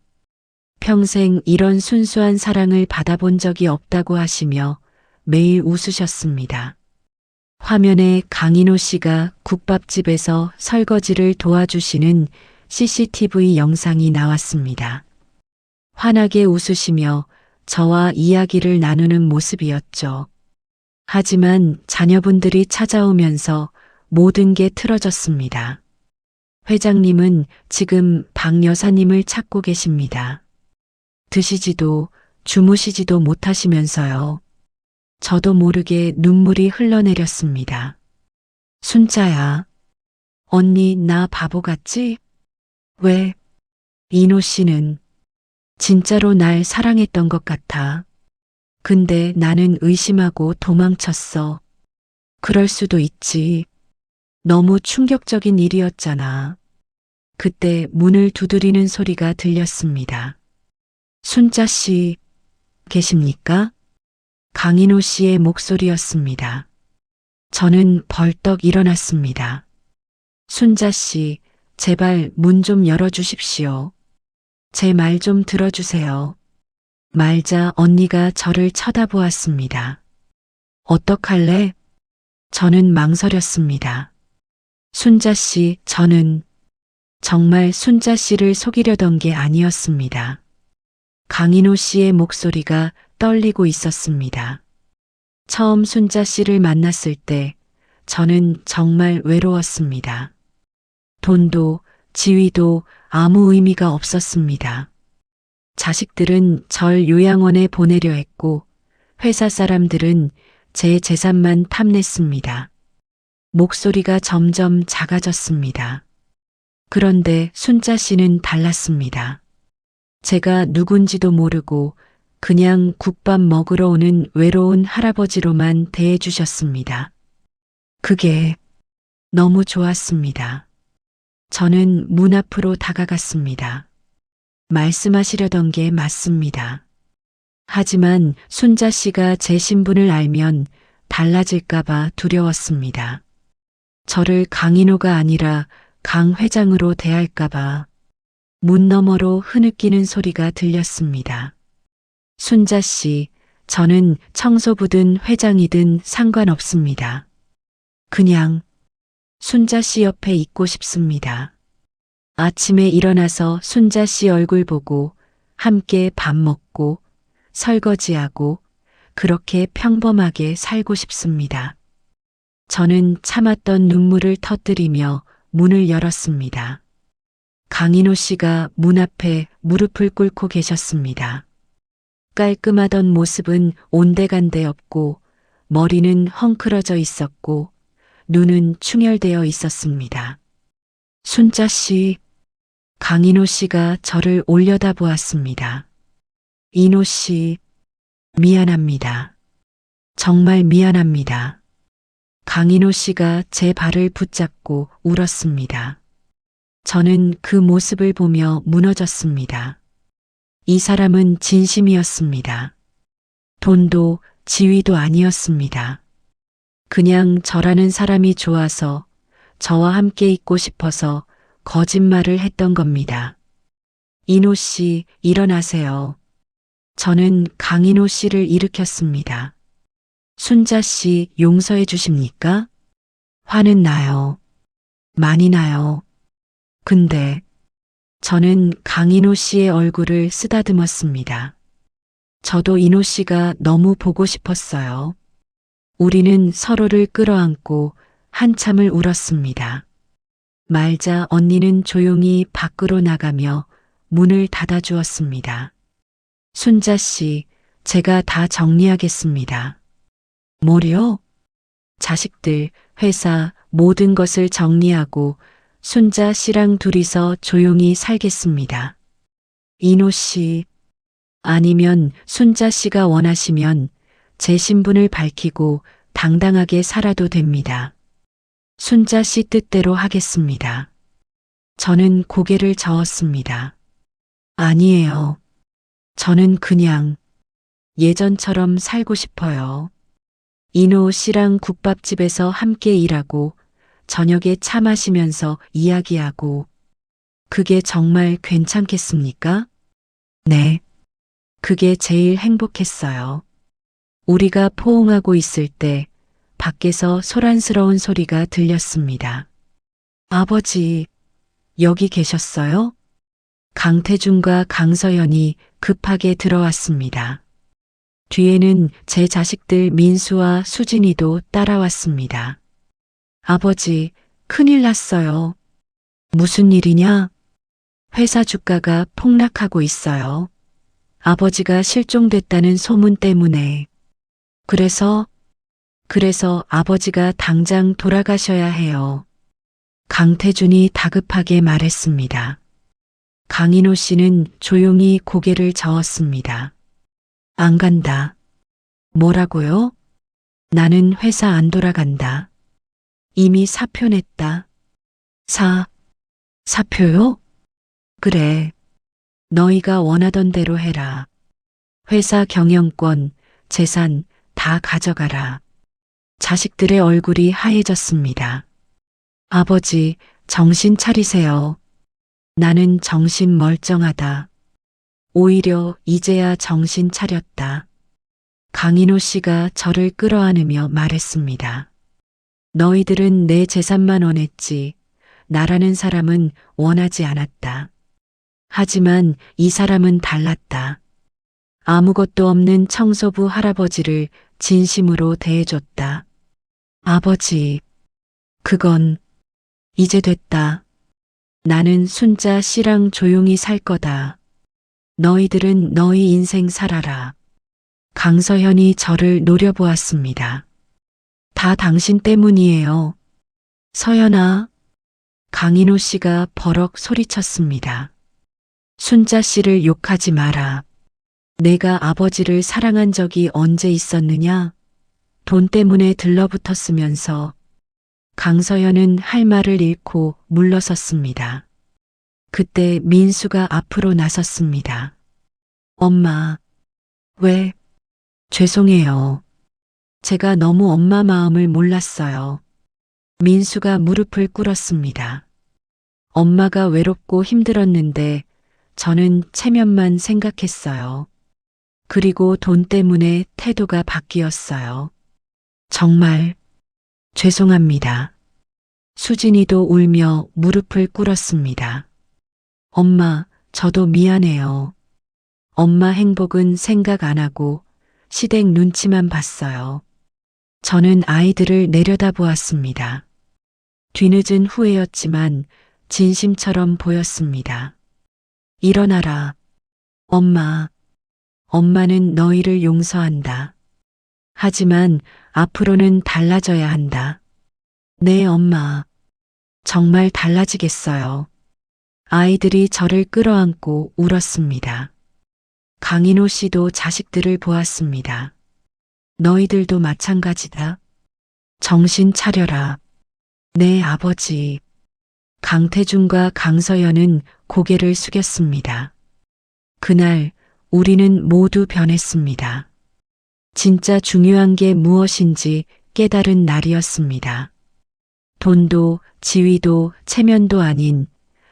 평생 이런 순수한 사랑을 받아본 적이 없다고 하시며 매일 웃으셨습니다. 화면에 강인호 씨가 국밥집에서 설거지를 도와주시는 CCTV 영상이 나왔습니다. 환하게 웃으시며 저와 이야기를 나누는 모습이었죠. 하지만 자녀분들이 찾아오면서 모든 게 틀어졌습니다. 회장님은 지금 박 여사님을 찾고 계십니다. 드시지도 주무시지도 못하시면서요. 저도 모르게 눈물이 흘러내렸습니다. 순자야, 언니 나 바보 같지? 왜? 인호 씨는 진짜로 날 사랑했던 것 같아. 근데 나는 의심하고 도망쳤어. 그럴 수도 있지. 너무 충격적인 일이었잖아. 그때 문을 두드리는 소리가 들렸습니다. 순자 씨, 계십니까? 강인호 씨의 목소리였습니다. 저는 벌떡 일어났습니다. 순자 씨, 제발 문 좀 열어주십시오. 제 말 좀 들어주세요. 말자 언니가 저를 쳐다보았습니다. 어떡할래? 저는 망설였습니다. 순자 씨, 저는 정말 순자 씨를 속이려던 게 아니었습니다. 강인호 씨의 목소리가 떨리고 있었습니다. 처음 순자 씨를 만났을 때 저는 정말 외로웠습니다. 돈도 지위도 아무 의미가 없었습니다. 자식들은 절 요양원에 보내려 했고 회사 사람들은 제 재산만 탐냈습니다. 목소리가 점점 작아졌습니다. 그런데 순자 씨는 달랐습니다. 제가 누군지도 모르고 그냥 국밥 먹으러 오는 외로운 할아버지로만 대해주셨습니다. 그게 너무 좋았습니다. 저는 문 앞으로 다가갔습니다. 말씀하시려던 게 맞습니다. 하지만 순자 씨가 제 신분을 알면 달라질까봐 두려웠습니다. 저를 강인호가 아니라 강 회장으로 대할까봐 문 너머로 흐느끼는 소리가 들렸습니다. 순자 씨, 저는 청소부든 회장이든 상관없습니다. 그냥 순자 씨 옆에 있고 싶습니다. 아침에 일어나서 순자 씨 얼굴 보고 함께 밥 먹고 설거지하고 그렇게 평범하게 살고 싶습니다. 저는 참았던 눈물을 터뜨리며 문을 열었습니다. 강인호 씨가 문 앞에 무릎을 꿇고 계셨습니다. 깔끔하던 모습은 온데간데 없고 머리는 헝클어져 있었고 눈은 충혈되어 있었습니다. 순자 씨, 강인호 씨가 저를 올려다보았습니다. 인호 씨, 미안합니다. 정말 미안합니다. 강인호 씨가 제 발을 붙잡고 울었습니다. 저는 그 모습을 보며 무너졌습니다. 이 사람은 진심이었습니다. 돈도 지위도 아니었습니다. 그냥 저라는 사람이 좋아서 저와 함께 있고 싶어서 거짓말을 했던 겁니다. 인호 씨, 일어나세요. 저는 강인호 씨를 일으켰습니다. 순자 씨, 용서해 주십니까? 화는 나요. 많이 나요. 근데 저는 강인호 씨의 얼굴을 쓰다듬었습니다. 저도 인호 씨가 너무 보고 싶었어요. 우리는 서로를 끌어안고 한참을 울었습니다. 말자 언니는 조용히 밖으로 나가며 문을 닫아주었습니다. 순자 씨, 제가 다 정리하겠습니다. 뭐요? 자식들, 회사, 모든 것을 정리하고 순자 씨랑 둘이서 조용히 살겠습니다. 인호 씨, 아니면 순자 씨가 원하시면 제 신분을 밝히고 당당하게 살아도 됩니다. 순자 씨 뜻대로 하겠습니다. 저는 고개를 저었습니다. 아니에요. 저는 그냥 예전처럼 살고 싶어요. 인호 씨랑 국밥집에서 함께 일하고 저녁에 차 마시면서 이야기하고 그게 정말 괜찮겠습니까? 네. 그게 제일 행복했어요. 우리가 포옹하고 있을 때 밖에서 소란스러운 소리가 들렸습니다. 아버지, 여기 계셨어요? 강태준과 강서연이 급하게 들어왔습니다. 뒤에는 제 자식들 민수와 수진이도 따라왔습니다. 아버지, 큰일 났어요. 무슨 일이냐? 회사 주가가 폭락하고 있어요. 아버지가 실종됐다는 소문 때문에. 그래서 아버지가 당장 돌아가셔야 해요. 강태준이 다급하게 말했습니다. 강인호 씨는 조용히 고개를 저었습니다. 안 간다. 뭐라고요? 나는 회사 안 돌아간다. 이미 사표 냈다. 사표요? 그래. 너희가 원하던 대로 해라. 회사 경영권, 재산 다 가져가라. 자식들의 얼굴이 하얘졌습니다. 아버지, 정신 차리세요. 나는 정신 멀쩡하다. 오히려 이제야 정신 차렸다. 강인호 씨가 저를 끌어안으며 말했습니다. 너희들은 내 재산만 원했지, 나라는 사람은 원하지 않았다. 하지만 이 사람은 달랐다. 아무것도 없는 청소부 할아버지를 진심으로 대해줬다. 아버지, 그건 이제 됐다. 나는 순자 씨랑 조용히 살 거다. 너희들은 너희 인생 살아라. 강서현이 저를 노려보았습니다. 다 당신 때문이에요. 서연아. 강인호 씨가 버럭 소리쳤습니다. 순자 씨를 욕하지 마라. 내가 아버지를 사랑한 적이 언제 있었느냐? 돈 때문에 들러붙었으면서. 강서연은 할 말을 잃고 물러섰습니다. 그때 민수가 앞으로 나섰습니다. 엄마, 왜? 죄송해요. 제가 너무 엄마 마음을 몰랐어요. 민수가 무릎을 꿇었습니다. 엄마가 외롭고 힘들었는데 저는 체면만 생각했어요. 그리고 돈 때문에 태도가 바뀌었어요. 정말 죄송합니다. 수진이도 울며 무릎을 꿇었습니다. 엄마, 저도 미안해요. 엄마 행복은 생각 안 하고 시댁 눈치만 봤어요. 저는 아이들을 내려다보았습니다. 뒤늦은 후회였지만 진심처럼 보였습니다. 일어나라. 엄마. 엄마는 너희를 용서한다. 하지만 앞으로는 달라져야 한다. 네, 엄마. 정말 달라지겠어요. 아이들이 저를 끌어안고 울었습니다. 강인호 씨도 자식들을 보았습니다. 너희들도 마찬가지다. 정신 차려라. 네, 아버지. 강태준과 강서연은 고개를 숙였습니다. 그날 우리는 모두 변했습니다. 진짜 중요한 게 무엇인지 깨달은 날이었습니다. 돈도 지위도 체면도 아닌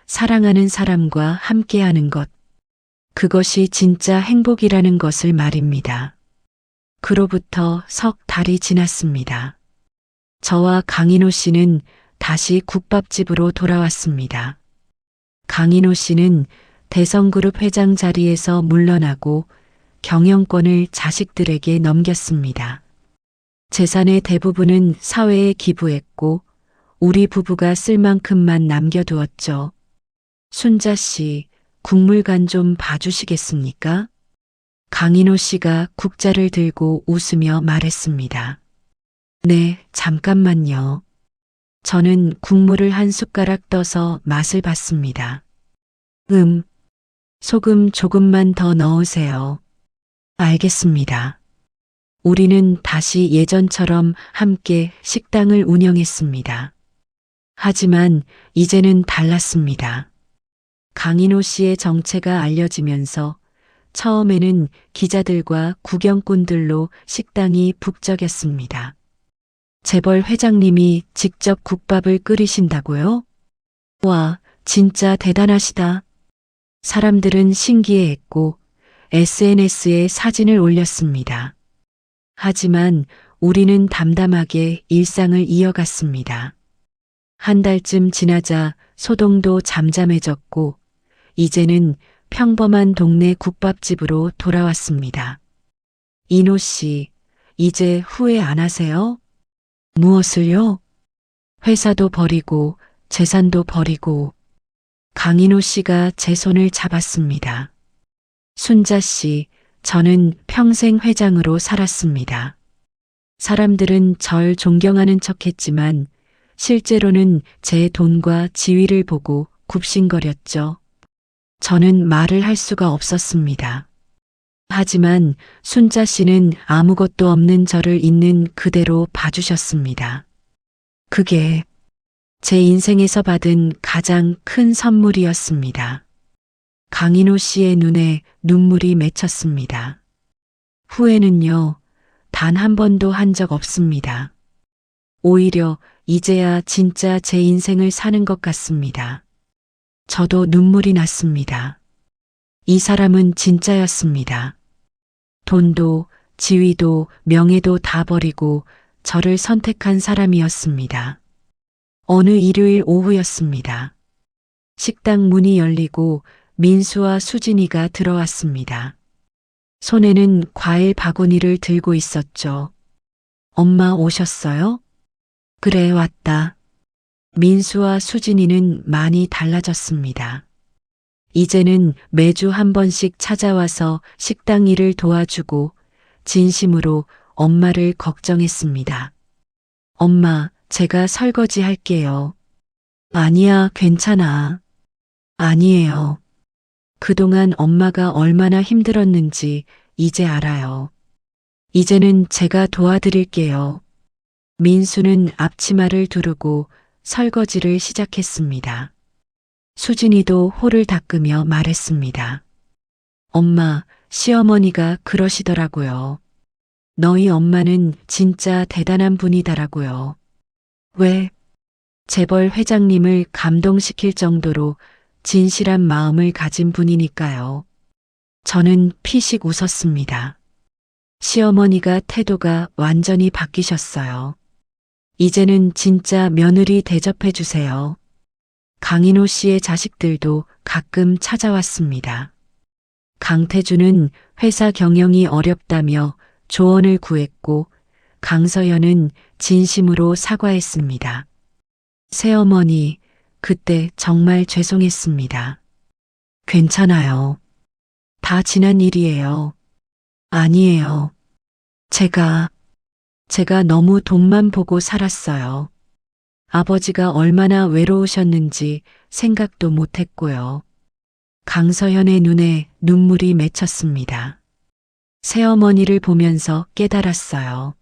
사랑하는 사람과 함께하는 것. 그것이 진짜 행복이라는 것을 말입니다. 그로부터 석 달이 지났습니다. 저와 강인호 씨는 다시 국밥집으로 돌아왔습니다. 강인호 씨는 대성그룹 회장 자리에서 물러나고 경영권을 자식들에게 넘겼습니다. 재산의 대부분은 사회에 기부했고 우리 부부가 쓸 만큼만 남겨두었죠. 순자 씨, 국물간 좀 봐주시겠습니까? 강인호 씨가 국자를 들고 웃으며 말했습니다. 네, 잠깐만요. 저는 국물을 한 숟가락 떠서 맛을 봤습니다. 소금 조금만 더 넣으세요. 알겠습니다. 우리는 다시 예전처럼 함께 식당을 운영했습니다. 하지만 이제는 달랐습니다. 강인호 씨의 정체가 알려지면서 처음에는 기자들과 구경꾼들로 식당이 북적였습니다. 재벌 회장님이 직접 국밥을 끓이신다고요? 와, 진짜 대단하시다. 사람들은 신기해했고 SNS에 사진을 올렸습니다. 하지만 우리는 담담하게 일상을 이어갔습니다. 한 달쯤 지나자 소동도 잠잠해졌고 이제는 평범한 동네 국밥집으로 돌아왔습니다. 인호 씨, 이제 후회 안 하세요? 무엇을요? 회사도 버리고 재산도 버리고. 강인호 씨가 제 손을 잡았습니다. 순자 씨, 저는 평생 회장으로 살았습니다. 사람들은 절 존경하는 척했지만 실제로는 제 돈과 지위를 보고 굽신거렸죠. 저는 말을 할 수가 없었습니다. 하지만 순자 씨는 아무것도 없는 저를 있는 그대로 봐주셨습니다. 그게 제 인생에서 받은 가장 큰 선물이었습니다. 강인호 씨의 눈에 눈물이 맺혔습니다. 후회는요, 단 한 번도 한 적 없습니다. 오히려 이제야 진짜 제 인생을 사는 것 같습니다. 저도 눈물이 났습니다. 이 사람은 진짜였습니다. 돈도 지위도 명예도 다 버리고 저를 선택한 사람이었습니다. 어느 일요일 오후였습니다. 식당 문이 열리고 민수와 수진이가 들어왔습니다. 손에는 과일 바구니를 들고 있었죠. 엄마 오셨어요? 그래, 왔다. 민수와 수진이는 많이 달라졌습니다. 이제는 매주 한 번씩 찾아와서 식당 일을 도와주고 진심으로 엄마를 걱정했습니다. 엄마, 제가 설거지 할게요. 아니야, 괜찮아. 아니에요. 그동안 엄마가 얼마나 힘들었는지 이제 알아요. 이제는 제가 도와드릴게요. 민수는 앞치마를 두르고 설거지를 시작했습니다. 수진이도 홀을 닦으며 말했습니다. 엄마, 시어머니가 그러시더라고요. 너희 엄마는 진짜 대단한 분이다라고요. 왜? 재벌 회장님을 감동시킬 정도로 진실한 마음을 가진 분이니까요. 저는 피식 웃었습니다. 시어머니가 태도가 완전히 바뀌셨어요. 이제는 진짜 며느리 대접해 주세요. 강인호 씨의 자식들도 가끔 찾아왔습니다. 강태주는 회사 경영이 어렵다며 조언을 구했고 강서연은 진심으로 사과했습니다. 새어머니, 그때 정말 죄송했습니다. 괜찮아요. 다 지난 일이에요. 아니에요. 제가 너무 돈만 보고 살았어요. 아버지가 얼마나 외로우셨는지 생각도 못했고요. 강서연의 눈에 눈물이 맺혔습니다. 새어머니를 보면서 깨달았어요.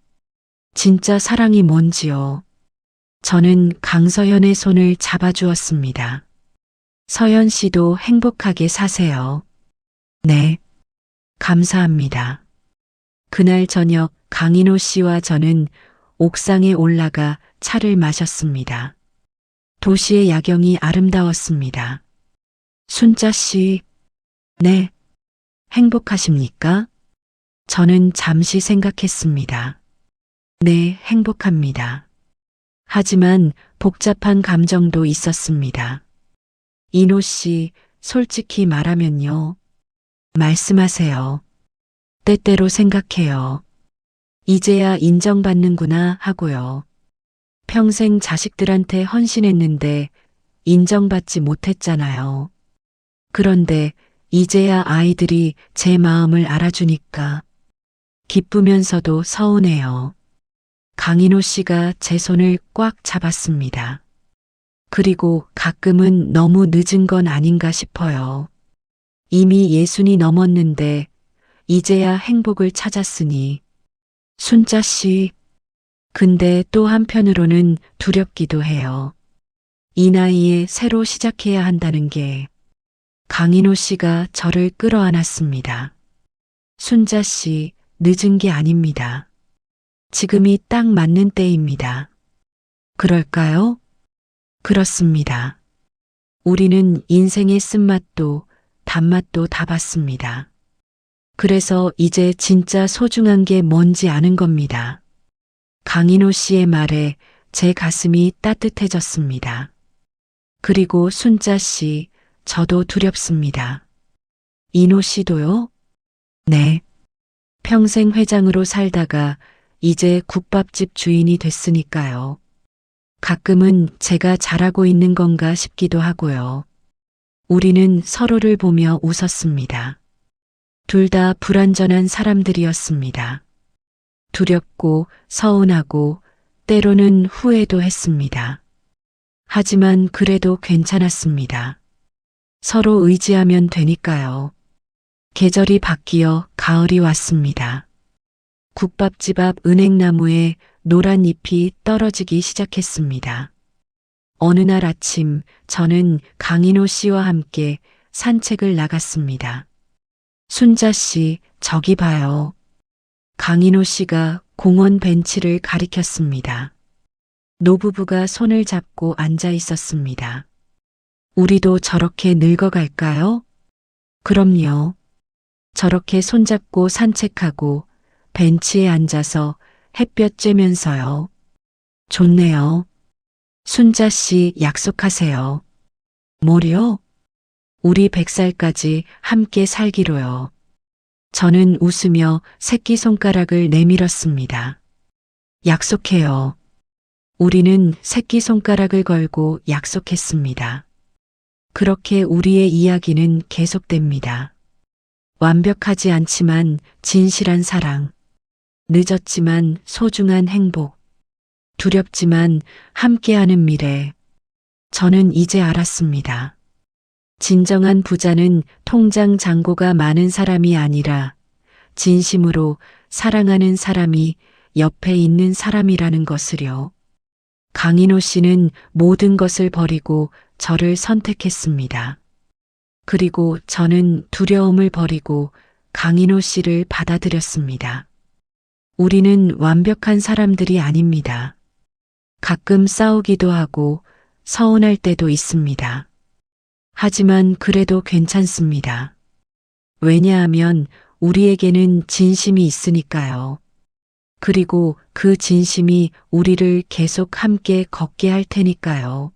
진짜 사랑이 뭔지요. 저는 강서연의 손을 잡아주었습니다. 서연 씨도 행복하게 사세요. 네. 감사합니다. 그날 저녁 강인호 씨와 저는 옥상에 올라가 차를 마셨습니다. 도시의 야경이 아름다웠습니다. 순자 씨, 네. 행복하십니까? 저는 잠시 생각했습니다. 네, 행복합니다. 하지만 복잡한 감정도 있었습니다. 인호 씨, 솔직히 말하면요. 말씀하세요. 때때로 생각해요. 이제야 인정받는구나 하고요. 평생 자식들한테 헌신했는데 인정받지 못했잖아요. 그런데 이제야 아이들이 제 마음을 알아주니까 기쁘면서도 서운해요. 강인호 씨가 제 손을 꽉 잡았습니다. 그리고 가끔은 너무 늦은 건 아닌가 싶어요. 이미 60이 넘었는데 이제야 행복을 찾았으니. 순자 씨, 근데 또 한편으로는 두렵기도 해요. 이 나이에 새로 시작해야 한다는 게. 강인호 씨가 저를 끌어안았습니다. 순자 씨, 늦은 게 아닙니다. 지금이 딱 맞는 때입니다. 그럴까요? 그렇습니다. 우리는 인생의 쓴맛도 단맛도 다 봤습니다. 그래서 이제 진짜 소중한 게 뭔지 아는 겁니다. 강인호 씨의 말에 제 가슴이 따뜻해졌습니다. 그리고 순자 씨, 저도 두렵습니다. 인호 씨도요? 네. 평생 회장으로 살다가 이제 국밥집 주인이 됐으니까요. 가끔은 제가 잘하고 있는 건가 싶기도 하고요. 우리는 서로를 보며 웃었습니다. 둘 다 불완전한 사람들이었습니다. 두렵고 서운하고 때로는 후회도 했습니다. 하지만 그래도 괜찮았습니다. 서로 의지하면 되니까요. 계절이 바뀌어 가을이 왔습니다. 국밥집 앞 은행나무에 노란 잎이 떨어지기 시작했습니다. 어느 날 아침 저는 강인호 씨와 함께 산책을 나갔습니다. 순자 씨, 저기 봐요. 강인호 씨가 공원 벤치를 가리켰습니다. 노부부가 손을 잡고 앉아 있었습니다. 우리도 저렇게 늙어갈까요? 그럼요. 저렇게 손잡고 산책하고 벤치에 앉아서 햇볕 쬐면서요. 좋네요. 순자 씨 약속하세요. 뭐요? 우리 100살까지 함께 살기로요. 저는 웃으며 새끼손가락을 내밀었습니다. 약속해요. 우리는 새끼손가락을 걸고 약속했습니다. 그렇게 우리의 이야기는 계속됩니다. 완벽하지 않지만 진실한 사랑. 늦었지만 소중한 행복. 두렵지만 함께하는 미래. 저는 이제 알았습니다. 진정한 부자는 통장 잔고가 많은 사람이 아니라 진심으로 사랑하는 사람이 옆에 있는 사람이라는 것을요. 강인호 씨는 모든 것을 버리고 저를 선택했습니다. 그리고 저는 두려움을 버리고 강인호 씨를 받아들였습니다. 우리는 완벽한 사람들이 아닙니다. 가끔 싸우기도 하고 서운할 때도 있습니다. 하지만 그래도 괜찮습니다. 왜냐하면 우리에게는 진심이 있으니까요. 그리고 그 진심이 우리를 계속 함께 걷게 할 테니까요.